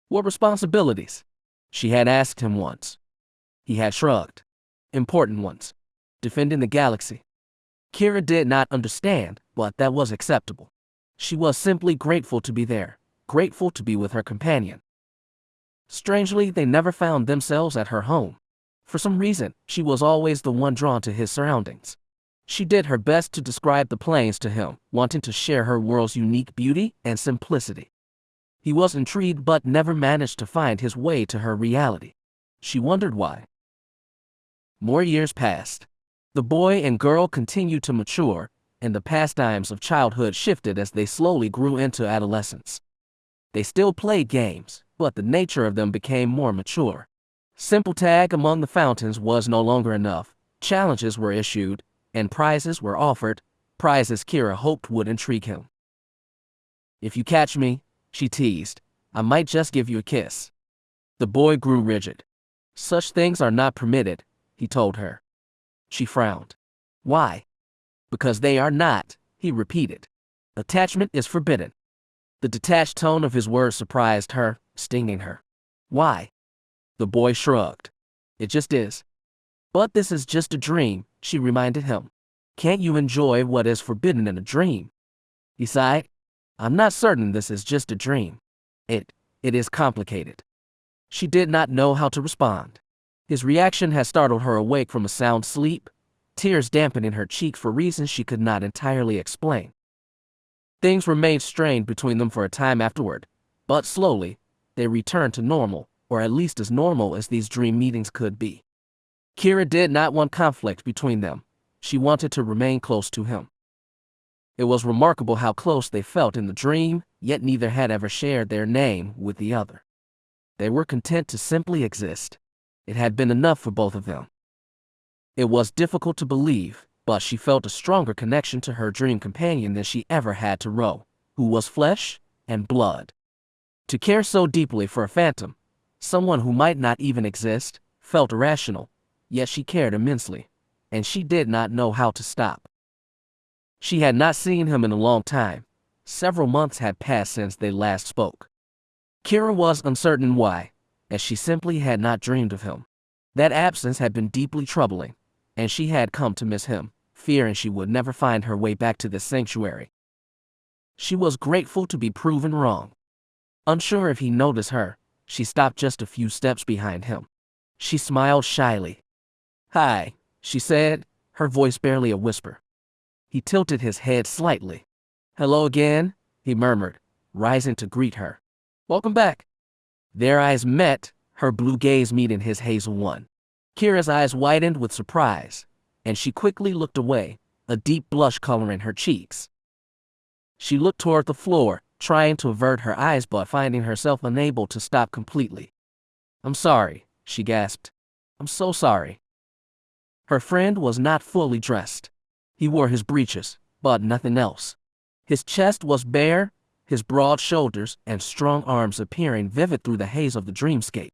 "What responsibilities?" she had asked him once. He had shrugged. "Important ones. Defending the galaxy." Kira did not understand, but that was acceptable. She was simply grateful to be there, grateful to be with her companion. Strangely, they never found themselves at her home. For some reason, she was always the one drawn to his surroundings. She did her best to describe the plains to him, wanting to share her world's unique beauty and simplicity. He was intrigued but never managed to find his way to her reality. She wondered why. More years passed. The boy and girl continued to mature, and the pastimes of childhood shifted as they slowly grew into adolescence. They still played games, but the nature of them became more mature. Simple tag among the fountains was no longer enough. Challenges were issued, and prizes were offered, prizes Kira hoped would intrigue him. "If you catch me," she teased, "I might just give you a kiss." The boy grew rigid. "Such things are not permitted," he told her. She frowned. "Why?" "Because they are not," he repeated. "Attachment is forbidden." The detached tone of his words surprised her, stinging her. "Why?" The boy shrugged. "It just is." "But this is just a dream," she reminded him. "Can't you enjoy what is forbidden in a dream?" He sighed. "I'm not certain this is just a dream. It is complicated." She did not know how to respond. His reaction had startled her awake from a sound sleep, tears dampening her cheeks for reasons she could not entirely explain. Things remained strained between them for a time afterward, but slowly, they returned to normal, or at least as normal as these dream meetings could be. Kira did not want conflict between them. She wanted to remain close to him. It was remarkable how close they felt in the dream, yet neither had ever shared their name with the other. They were content to simply exist. It had been enough for both of them. It was difficult to believe, but she felt a stronger connection to her dream companion than she ever had to Ro, who was flesh and blood. To care so deeply for a phantom, someone who might not even exist, felt irrational, yet she cared immensely, and she did not know how to stop. She had not seen him in a long time. Several months had passed since they last spoke. Kira was uncertain why, as she simply had not dreamed of him. That absence had been deeply troubling, and she had come to miss him, fearing she would never find her way back to this sanctuary. She was grateful to be proven wrong. Unsure if he noticed her, she stopped just a few steps behind him. She smiled shyly. "Hi," she said, her voice barely a whisper. He tilted his head slightly. "Hello again," he murmured, rising to greet her. "Welcome back." Their eyes met, her blue gaze meeting his hazel one. Kira's eyes widened with surprise, and she quickly looked away, a deep blush coloring her cheeks. She looked toward the floor, trying to avert her eyes but finding herself unable to stop completely. "I'm sorry," she gasped. "I'm so sorry." Her friend was not fully dressed. He wore his breeches, but nothing else. His chest was bare, his broad shoulders and strong arms appearing vivid through the haze of the dreamscape.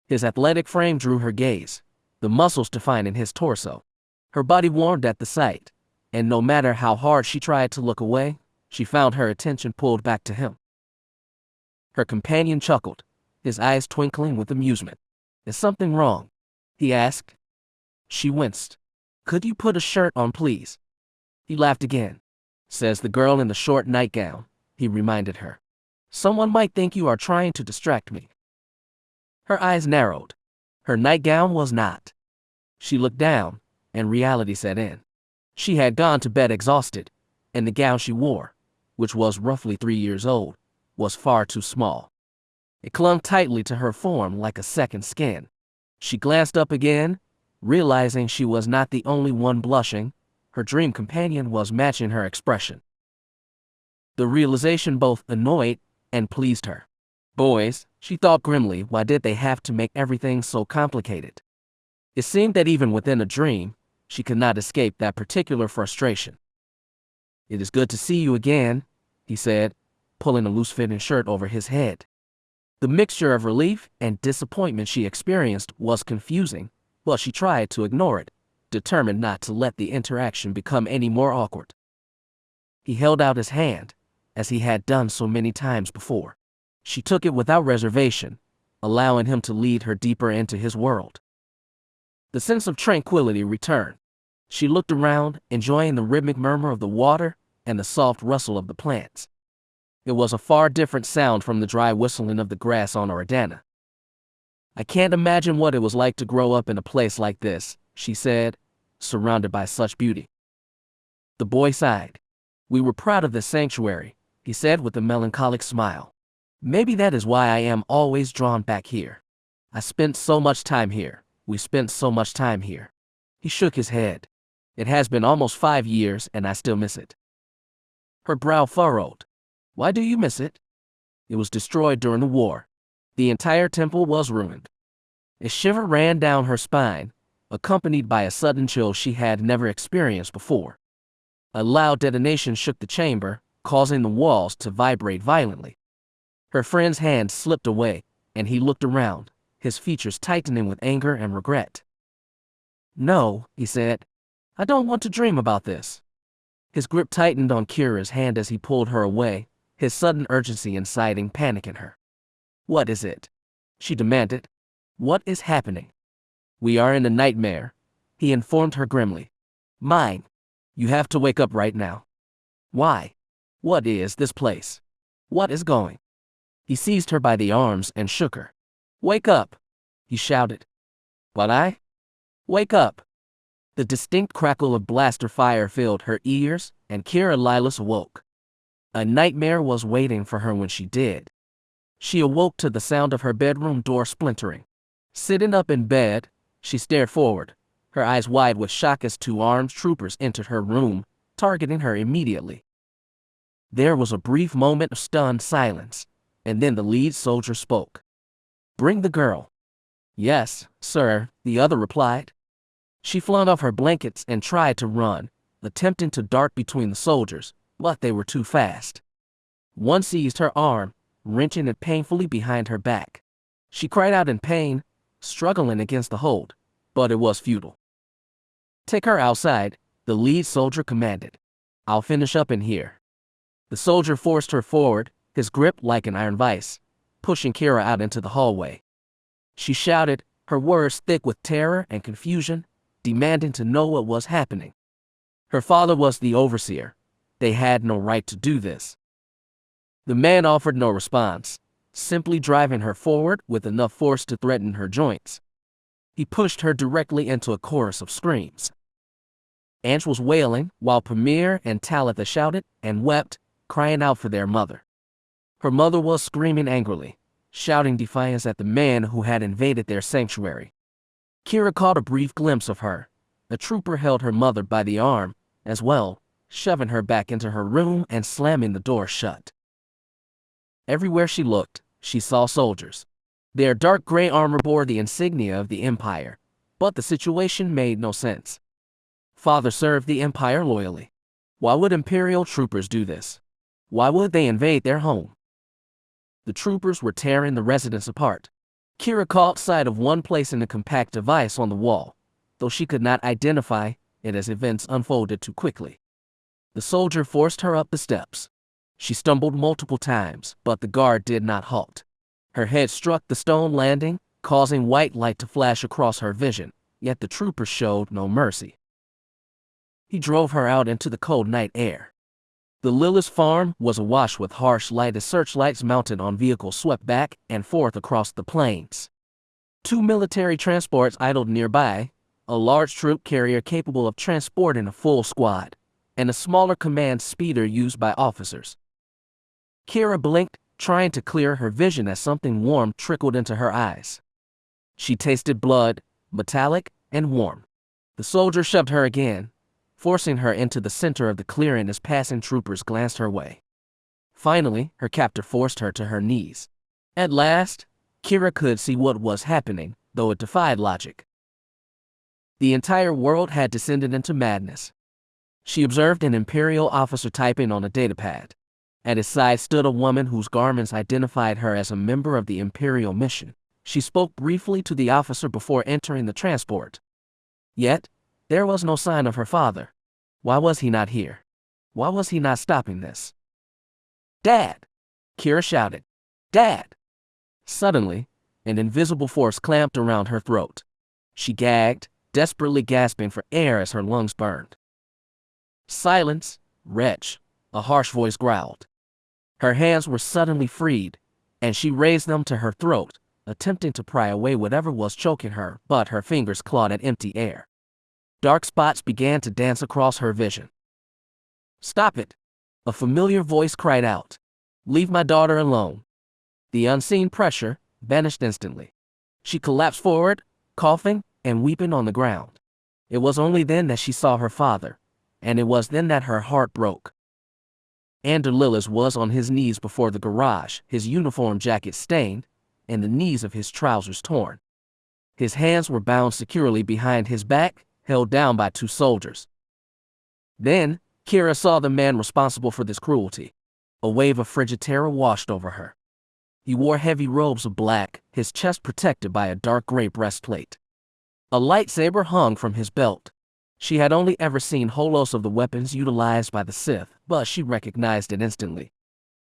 His athletic frame drew her gaze, the muscles defining his torso. Her body warmed at the sight, and no matter how hard she tried to look away, she found her attention pulled back to him. Her companion chuckled, his eyes twinkling with amusement. "Is something wrong?" he asked. She winced. "Could you put a shirt on, please?" He laughed again. "Says the girl in the short nightgown," he reminded her. "Someone might think you are trying to distract me." Her eyes narrowed. Her nightgown was not. She looked down, and reality set in. She had gone to bed exhausted, and the gown she wore, which was roughly 3 years old, was far too small. It clung tightly to her form like a second skin. She glanced up again, realizing she was not the only one blushing. Her dream companion was matching her expression. The realization both annoyed and pleased her. Boys, she thought grimly, why did they have to make everything so complicated? It seemed that even within a dream, she could not escape that particular frustration. "It is good to see you again," he said, pulling a loose-fitting shirt over his head. The mixture of relief and disappointment she experienced was confusing, but she tried to ignore it, determined not to let the interaction become any more awkward. He held out his hand, as he had done so many times before. She took it without reservation, allowing him to lead her deeper into his world. The sense of tranquility returned. She looked around, enjoying the rhythmic murmur of the water and the soft rustle of the plants. It was a far different sound from the dry whistling of the grass on Ardana. I can't imagine what it was like to grow up in a place like this, she said, surrounded by such beauty. The boy sighed. We were proud of this sanctuary, he said with a melancholic smile. Maybe that is why I am always drawn back here. I spent so much time here. We spent so much time here. He shook his head. It has been almost 5 years and I still miss it. Her brow furrowed. Why do you miss it? It was destroyed during the war. The entire temple was ruined. A shiver ran down her spine, accompanied by a sudden chill she had never experienced before. A loud detonation shook the chamber, causing the walls to vibrate violently. Her friend's hand slipped away, and he looked around, his features tightening with anger and regret. No, he said. I don't want to dream about this. His grip tightened on Kira's hand as he pulled her away, his sudden urgency inciting panic in her. What is it? She demanded. What is happening? We are in a nightmare, he informed her grimly. Mine. You have to wake up right now. Why? What is this place? What is going? He seized her by the arms and shook her. Wake up, he shouted. But I? Wake up. The distinct crackle of blaster fire filled her ears, and Kira Lillis awoke. A nightmare was waiting for her when she did. She awoke to the sound of her bedroom door splintering. Sitting up in bed, she stared forward, her eyes wide with shock as 2 armed troopers entered her room, targeting her immediately. There was a brief moment of stunned silence, and then the lead soldier spoke. Bring the girl. Yes, sir, the other replied. She flung off her blankets and tried to run, attempting to dart between the soldiers, but they were too fast. One seized her arm, wrenching it painfully behind her back. She cried out in pain, struggling against the hold, but it was futile. Take her outside, the lead soldier commanded. I'll finish up in here. The soldier forced her forward, his grip like an iron vise, pushing Kira out into the hallway. She shouted, her words thick with terror and confusion, demanding to know what was happening. Her father was the overseer. They had no right to do this. The man offered no response, simply driving her forward with enough force to threaten her joints. He pushed her directly into a chorus of screams. Ange was wailing, while Premier and Talitha shouted and wept, crying out for their mother. Her mother was screaming angrily, shouting defiance at the man who had invaded their sanctuary. Kira caught a brief glimpse of her. A trooper held her mother by the arm, as well, shoving her back into her room and slamming the door shut. Everywhere she looked, she saw soldiers. Their dark gray armor bore the insignia of the Empire, but the situation made no sense. Father served the Empire loyally. Why would Imperial troopers do this? Why would they invade their home? The troopers were tearing the residence apart. Kira caught sight of one place in a compact device on the wall, though she could not identify it as events unfolded too quickly. The soldier forced her up the steps. She stumbled multiple times, but the guard did not halt. Her head struck the stone landing, causing white light to flash across her vision, yet the trooper showed no mercy. He drove her out into the cold night air. The Lillis farm was awash with harsh light as searchlights mounted on vehicles swept back and forth across the plains. 2 military transports idled nearby, a large troop carrier capable of transporting a full squad, and a smaller command speeder used by officers. Kira blinked, trying to clear her vision as something warm trickled into her eyes. She tasted blood, metallic and warm. The soldier shoved her again, forcing her into the center of the clearing as passing troopers glanced her way. Finally, her captor forced her to her knees. At last, Kira could see what was happening, though it defied logic. The entire world had descended into madness. She observed an Imperial officer typing on a datapad. At his side stood a woman whose garments identified her as a member of the Imperial mission. She spoke briefly to the officer before entering the transport. Yet, there was no sign of her father. Why was he not here? Why was he not stopping this? Dad! Kira shouted. Dad! Suddenly, an invisible force clamped around her throat. She gagged, desperately gasping for air as her lungs burned. Silence, wretch, a harsh voice growled. Her hands were suddenly freed, and she raised them to her throat, attempting to pry away whatever was choking her, but her fingers clawed at empty air. Dark spots began to dance across her vision. "Stop it!" a familiar voice cried out. "Leave my daughter alone." The unseen pressure vanished instantly. She collapsed forward, coughing and weeping on the ground. It was only then that she saw her father, and it was then that her heart broke. Andrew Lillis was on his knees before the garage, his uniform jacket stained, and the knees of his trousers torn. His hands were bound securely behind his back, held down by 2 soldiers. Then, Kira saw the man responsible for this cruelty. A wave of frigid terror washed over her. He wore heavy robes of black, his chest protected by a dark gray breastplate. A lightsaber hung from his belt. She had only ever seen holos of the weapons utilized by the Sith, but she recognized it instantly.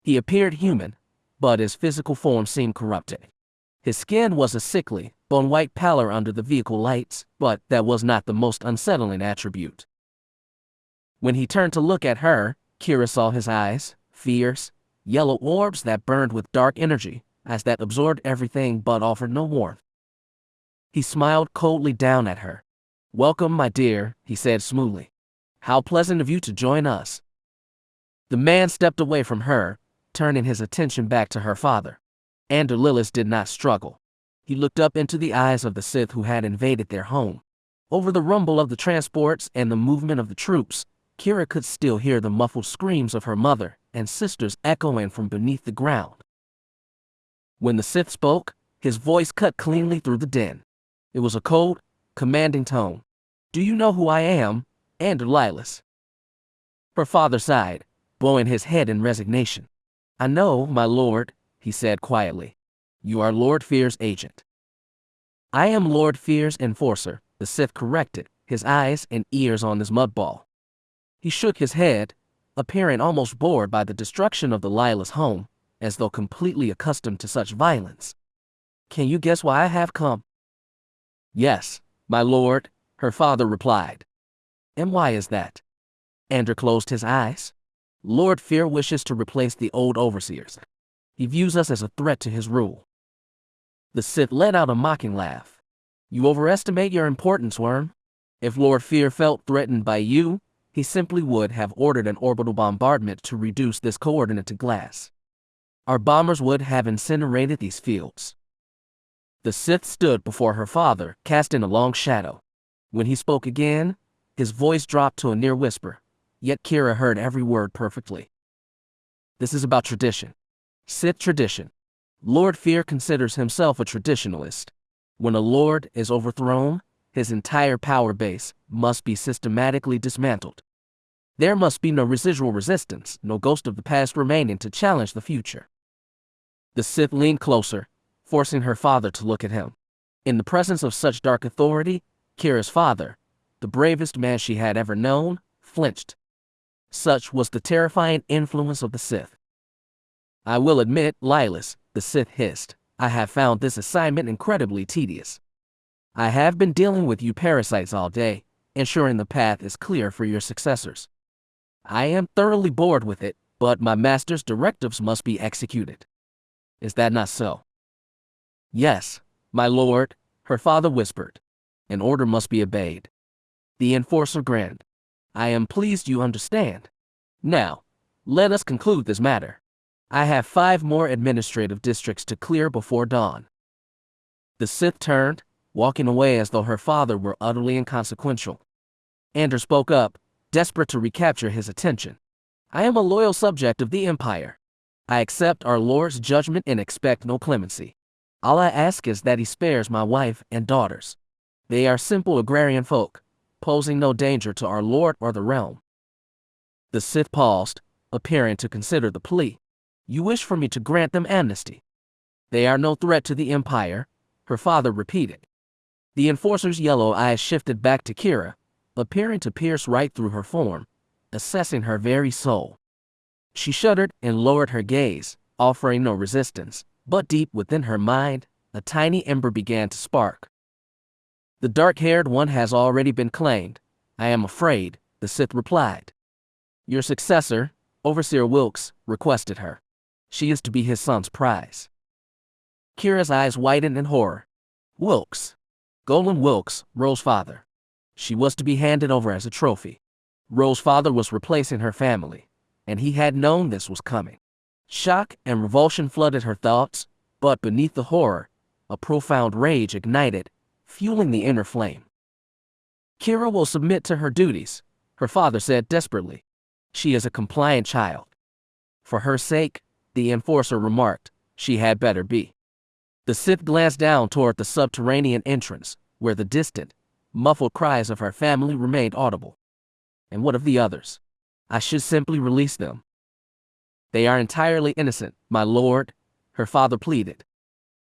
He appeared human, but his physical form seemed corrupted. His skin was a sickly, bone-white pallor under the vehicle lights, but that was not the most unsettling attribute. When he turned to look at her, Kira saw his eyes, fierce, yellow orbs that burned with dark energy, eyes that absorbed everything but offered no warmth. He smiled coldly down at her. "Welcome, my dear," he said smoothly. "How pleasant of you to join us." The man stepped away from her, turning his attention back to her father. Andrew Lillis did not struggle. He looked up into the eyes of the Sith who had invaded their home. Over the rumble of the transports and the movement of the troops, Kira could still hear the muffled screams of her mother and sisters echoing from beneath the ground. When the Sith spoke, his voice cut cleanly through the din. It was a cold, commanding tone. "Do you know who I am, Andrew Lillis?" Her father sighed, bowing his head in resignation. "I know, my lord," he said quietly. "You are Lord Fear's agent." "I am Lord Fear's enforcer," the Sith corrected, his eyes and ears on his mudball. He shook his head, appearing almost bored by the destruction of the Lillis home, as though completely accustomed to such violence. "Can you guess why I have come?" "Yes, my lord," her father replied. "And why is that?" Andrew closed his eyes. "Lord Fear wishes to replace the old overseers. He views us as a threat to his rule." The Sith let out a mocking laugh. "You overestimate your importance, Worm. If Lord Fear felt threatened by you, he simply would have ordered an orbital bombardment to reduce this coordinate to glass. Our bombers would have incinerated these fields." The Sith stood before her father, casting a long shadow. When he spoke again, his voice dropped to a near whisper, yet Kira heard every word perfectly. "This is about tradition. Sith tradition. Lord Fear considers himself a traditionalist. When a lord is overthrown, his entire power base must be systematically dismantled. There must be no residual resistance, no ghost of the past remaining to challenge the future." The Sith leaned closer, forcing her father to look at him. In the presence of such dark authority, Kira's father, the bravest man she had ever known, flinched. Such was the terrifying influence of the Sith. "I will admit, Lillis," the Sith hissed, "I have found this assignment incredibly tedious. I have been dealing with you parasites all day, ensuring the path is clear for your successors. I am thoroughly bored with it, but my master's directives must be executed. Is that not so?" "Yes, my lord," her father whispered. "An order must be obeyed." The enforcer grinned. "I am pleased you understand. Now, let us conclude this matter. I have 5 more administrative districts to clear before dawn." The Sith turned, walking away as though her father were utterly inconsequential. Andrew spoke up, desperate to recapture his attention. "I am a loyal subject of the Empire. I accept our Lord's judgment and expect no clemency. All I ask is that he spares my wife and daughters. They are simple agrarian folk, posing no danger to our Lord or the realm." The Sith paused, appearing to consider the plea. "You wish for me to grant them amnesty?" "They are no threat to the Empire," her father repeated. The enforcer's yellow eyes shifted back to Kira, appearing to pierce right through her form, assessing her very soul. She shuddered and lowered her gaze, offering no resistance, but deep within her mind, a tiny ember began to spark. "The dark-haired one has already been claimed, I am afraid," the Sith replied. "Your successor, Overseer Wilkes, requested her. She is to be his son's prize." Kira's eyes widened in horror. Wilkes. Golan Wilkes, Rose's father. She was to be handed over as a trophy. Rose's father was replacing her family, and he had known this was coming. Shock and revulsion flooded her thoughts, but beneath the horror, a profound rage ignited, fueling the inner flame. Kira will submit to her duties, her father said desperately. She is a compliant child. For her sake, the enforcer remarked, she had better be. The Sith glanced down toward the subterranean entrance, where the distant, muffled cries of her family remained audible. And what of the others? I should simply release them. They are entirely innocent, my lord, her father pleaded.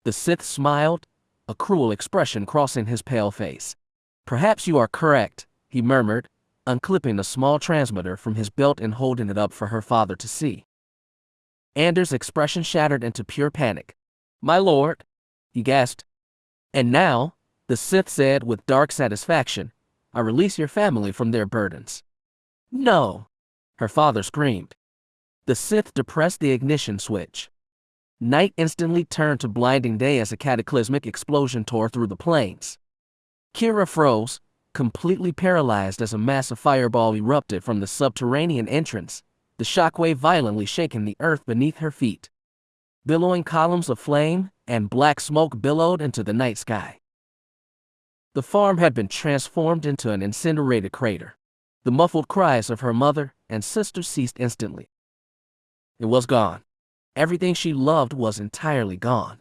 The Sith smiled, a cruel expression crossing his pale face. Perhaps you are correct, he murmured, unclipping a small transmitter from his belt and holding it up for her father to see. Anders' expression shattered into pure panic. My lord, he gasped. And now, the Sith said with dark satisfaction, I release your family from their burdens. No, her father screamed. The Sith depressed the ignition switch. Night instantly turned to blinding day as a cataclysmic explosion tore through the plains. Kira froze, completely paralyzed as a massive fireball erupted from the subterranean entrance, the shockwave violently shaking the earth beneath her feet. Billowing columns of flame and black smoke billowed into the night sky. The farm had been transformed into an incinerated crater. The muffled cries of her mother and sister ceased instantly. It was gone. Everything she loved was entirely gone.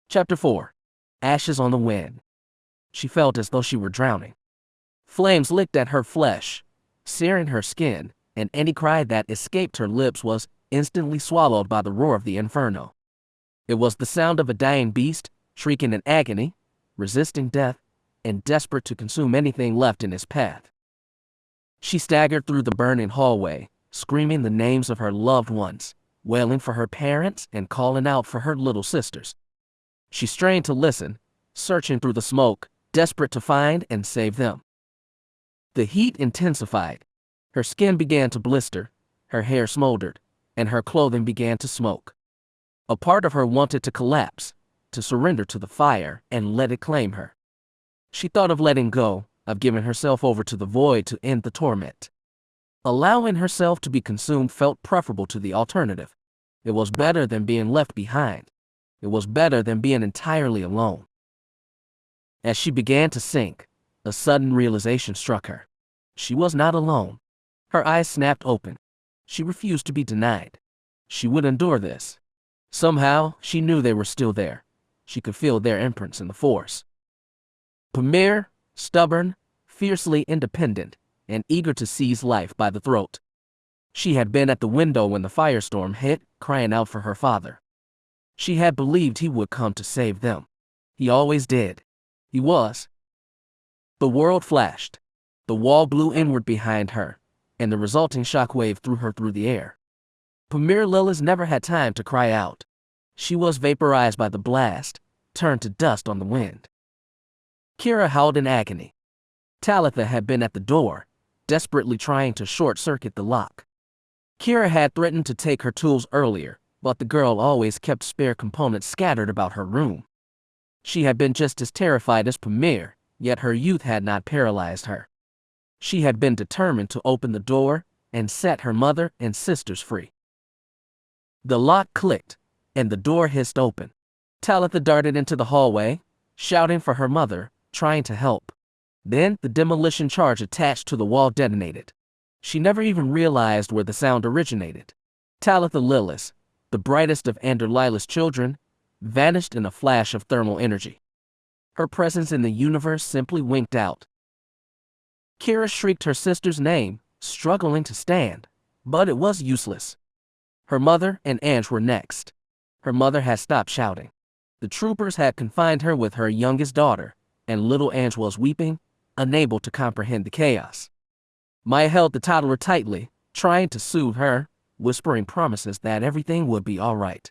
Chapter 4. Ashes on the Wind. She felt as though she were drowning. Flames licked at her flesh, searing her skin, and any cry that escaped her lips was instantly swallowed by the roar of the inferno. It was the sound of a dying beast, shrieking in agony, resisting death, and desperate to consume anything left in its path. She staggered through the burning hallway, screaming the names of her loved ones, wailing for her parents and calling out for her little sisters. She strained to listen, searching through the smoke, desperate to find and save them. The heat intensified. Her skin began to blister, her hair smoldered, and her clothing began to smoke. A part of her wanted to collapse, to surrender to the fire and let it claim her. She thought of letting go, of giving herself over to the void to end the torment. Allowing herself to be consumed felt preferable to the alternative. It was better than being left behind. It was better than being entirely alone. As she began to sink, a sudden realization struck her. She was not alone. Her eyes snapped open. She refused to be denied. She would endure this. Somehow, she knew they were still there. She could feel their imprints in the Force. Pamir, stubborn, fiercely independent, and eager to seize life by the throat. She had been at the window when the firestorm hit, crying out for her father. She had believed he would come to save them. He always did. He was. The world flashed. The wall blew inward behind her, and the resulting shockwave threw her through the air. Pamir Lillis never had time to cry out. She was vaporized by the blast, turned to dust on the wind. Kira howled in agony. Talitha had been at the door, desperately trying to short-circuit the lock. Kira had threatened to take her tools earlier, but the girl always kept spare components scattered about her room. She had been just as terrified as Pamir, yet her youth had not paralyzed her. She had been determined to open the door and set her mother and sisters free. The lock clicked, and the door hissed open. Talitha darted into the hallway, shouting for her mother, trying to help. Then the demolition charge attached to the wall detonated. She never even realized where the sound originated. Talitha Lillis, the brightest of Andor Lila's children, vanished in a flash of thermal energy. Her presence in the universe simply winked out. Kira shrieked her sister's name, struggling to stand, but it was useless. Her mother and Ange were next. Her mother had stopped shouting. The troopers had confined her with her youngest daughter, and little Ange was weeping, unable to comprehend the chaos. Maya held the toddler tightly, trying to soothe her, whispering promises that everything would be all right.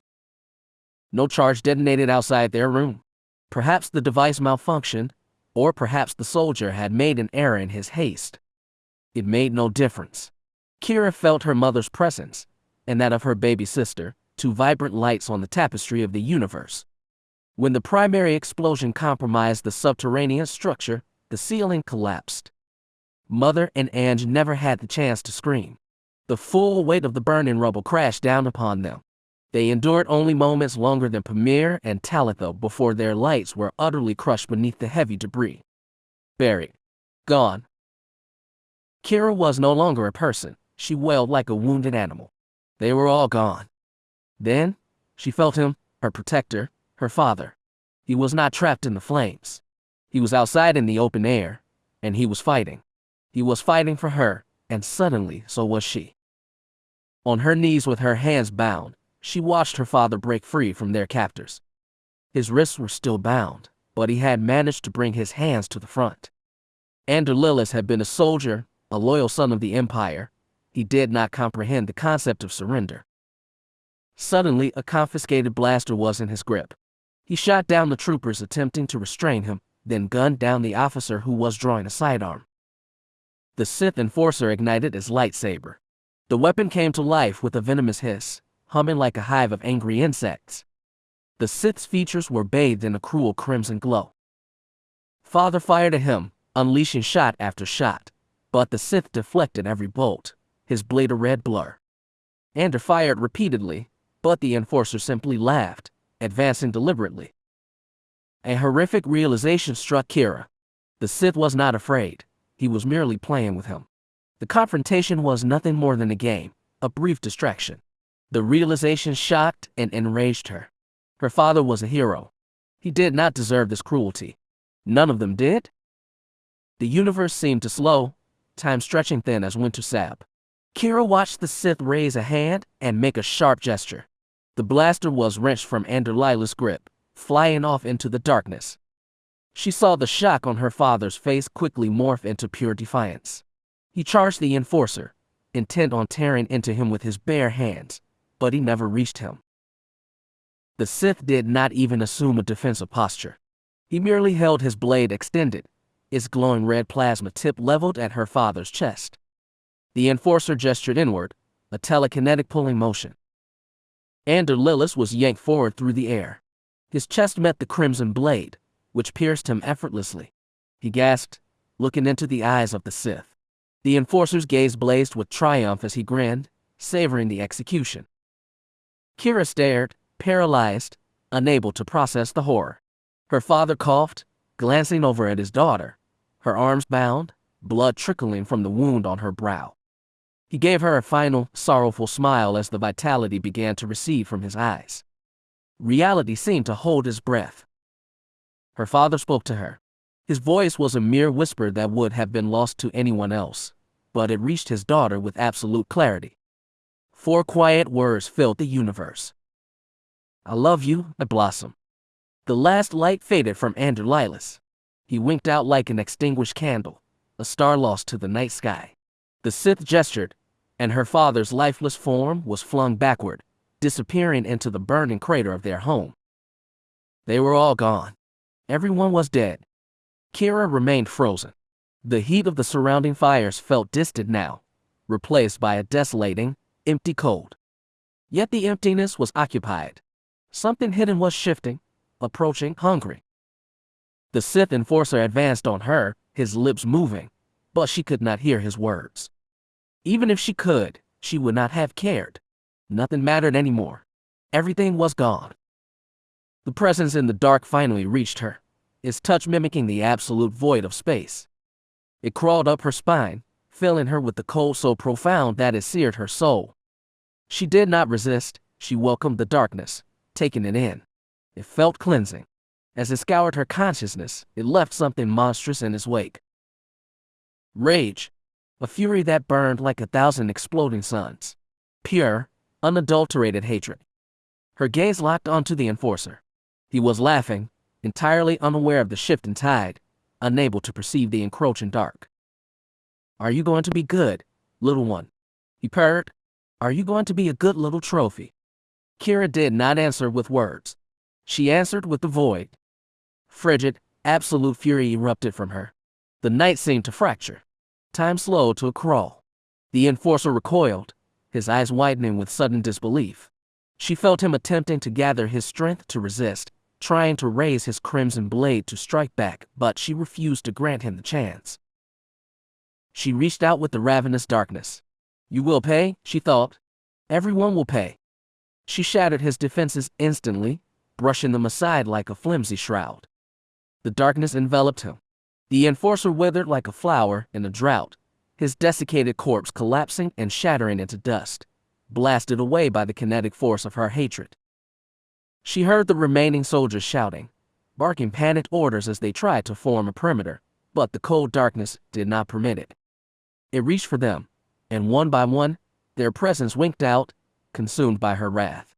No charge detonated outside their room. Perhaps the device malfunctioned, or perhaps the soldier had made an error in his haste. It made no difference. Kira felt her mother's presence, and that of her baby sister, two vibrant lights on the tapestry of the universe. When the primary explosion compromised the subterranean structure, the ceiling collapsed. Mother and Ange never had the chance to scream. The full weight of the burning rubble crashed down upon them. They endured only moments longer than Pamir and Talitha before their lights were utterly crushed beneath the heavy debris. Buried. Gone. Kira was no longer a person. She wailed like a wounded animal. They were all gone. Then, she felt him, her protector, her father. He was not trapped in the flames. He was outside in the open air, and he was fighting. He was fighting for her, and suddenly so was she. On her knees with her hands bound, she watched her father break free from their captors. His wrists were still bound, but he had managed to bring his hands to the front. Ander Lillis had been a soldier, a loyal son of the Empire. He did not comprehend the concept of surrender. Suddenly, a confiscated blaster was in his grip. He shot down the troopers attempting to restrain him, then gunned down the officer who was drawing a sidearm. The Sith Enforcer ignited his lightsaber. The weapon came to life with a venomous hiss, humming like a hive of angry insects. The Sith's features were bathed in a cruel crimson glow. Father fired at him, unleashing shot after shot, but the Sith deflected every bolt, his blade a red blur. Ander fired repeatedly, but the Enforcer simply laughed, advancing deliberately. A horrific realization struck Kira. The Sith was not afraid. He was merely playing with him. The confrontation was nothing more than a game, a brief distraction. The realization shocked and enraged her. Her father was a hero. He did not deserve this cruelty. None of them did. The universe seemed to slow, time stretching thin as winter sap. Kira watched the Sith raise a hand and make a sharp gesture. The blaster was wrenched from Ander Lillis' grip, flying off into the darkness. She saw the shock on her father's face quickly morph into pure defiance. He charged the Enforcer, intent on tearing into him with his bare hands, but he never reached him. The Sith did not even assume a defensive posture. He merely held his blade extended, its glowing red plasma tip leveled at her father's chest. The Enforcer gestured inward, a telekinetic pulling motion. Ander Lillis was yanked forward through the air. His chest met the crimson blade, which pierced him effortlessly. He gasped, looking into the eyes of the Sith. The Enforcer's gaze blazed with triumph as he grinned, savoring the execution. Kira stared, paralyzed, unable to process the horror. Her father coughed, glancing over at his daughter, her arms bound, blood trickling from the wound on her brow. He gave her a final, sorrowful smile as the vitality began to recede from his eyes. Reality seemed to hold his breath. Her father spoke to her. His voice was a mere whisper that would have been lost to anyone else, but it reached his daughter with absolute clarity. 4 quiet words filled the universe. "I love you, my blossom." The last light faded from Ander Lillis. He winked out like an extinguished candle, a star lost to the night sky. The Sith gestured, and her father's lifeless form was flung backward, disappearing into the burning crater of their home. They were all gone. Everyone was dead. Kira remained frozen. The heat of the surrounding fires felt distant now, replaced by a desolating, empty cold. Yet the emptiness was occupied. Something hidden was shifting, approaching, hungry. The Sith Enforcer advanced on her, his lips moving, but she could not hear his words. Even if she could, she would not have cared. Nothing mattered anymore. Everything was gone. The presence in the dark finally reached her, its touch mimicking the absolute void of space. It crawled up her spine, filling her with the cold so profound that it seared her soul. She did not resist, she welcomed the darkness, taking it in. It felt cleansing. As it scoured her consciousness, it left something monstrous in its wake. Rage, a fury that burned like 1,000 exploding suns. Pure, unadulterated hatred. Her gaze locked onto the Enforcer. He was laughing, entirely unaware of the shifting tide, unable to perceive the encroaching dark. "Are you going to be good, little one?" he purred. "Are you going to be a good little trophy?" Kira did not answer with words. She answered with the void. Frigid, absolute fury erupted from her. The night seemed to fracture. Time slowed to a crawl. The Enforcer recoiled, his eyes widening with sudden disbelief. She felt him attempting to gather his strength to resist, trying to raise his crimson blade to strike back, but she refused to grant him the chance. She reached out with the ravenous darkness. You will pay, she thought. Everyone will pay. She shattered his defenses instantly, brushing them aside like a flimsy shroud. The darkness enveloped him. The enforcer withered like a flower in a drought, his desiccated corpse collapsing and shattering into dust, blasted away by the kinetic force of her hatred. She heard the remaining soldiers shouting, barking panicked orders as they tried to form a perimeter, but the cold darkness did not permit it. It reached for them, and one by one, their presence winked out, consumed by her wrath.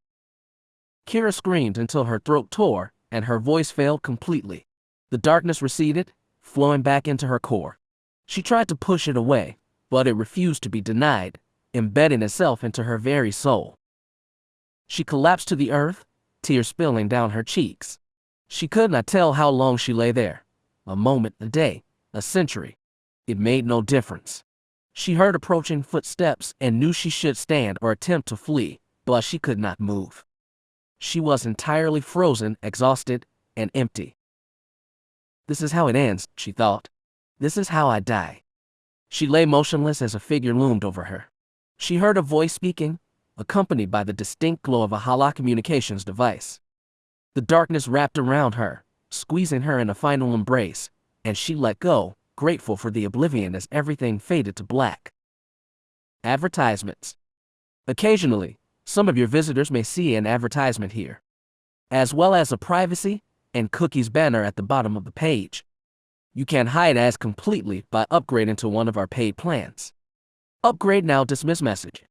Kira screamed until her throat tore and her voice failed completely. The darkness receded, flowing back into her core. She tried to push it away, but it refused to be denied, embedding itself into her very soul. She collapsed to the earth, tears spilling down her cheeks. She could not tell how long she lay there. A moment, a day, a century. It made no difference. She heard approaching footsteps and knew she should stand or attempt to flee, but she could not move. She was entirely frozen, exhausted, and empty. This is how it ends, she thought. This is how I die. She lay motionless as a figure loomed over her. She heard a voice speaking, accompanied by the distinct glow of a holocommunications device. The darkness wrapped around her, squeezing her in a final embrace, and she let go, grateful for the oblivion as everything faded to black. Advertisements. Occasionally, some of your visitors may see an advertisement here, as well as a privacy and cookies banner at the bottom of the page. You can hide ads completely by upgrading to one of our paid plans. Upgrade now, dismiss message.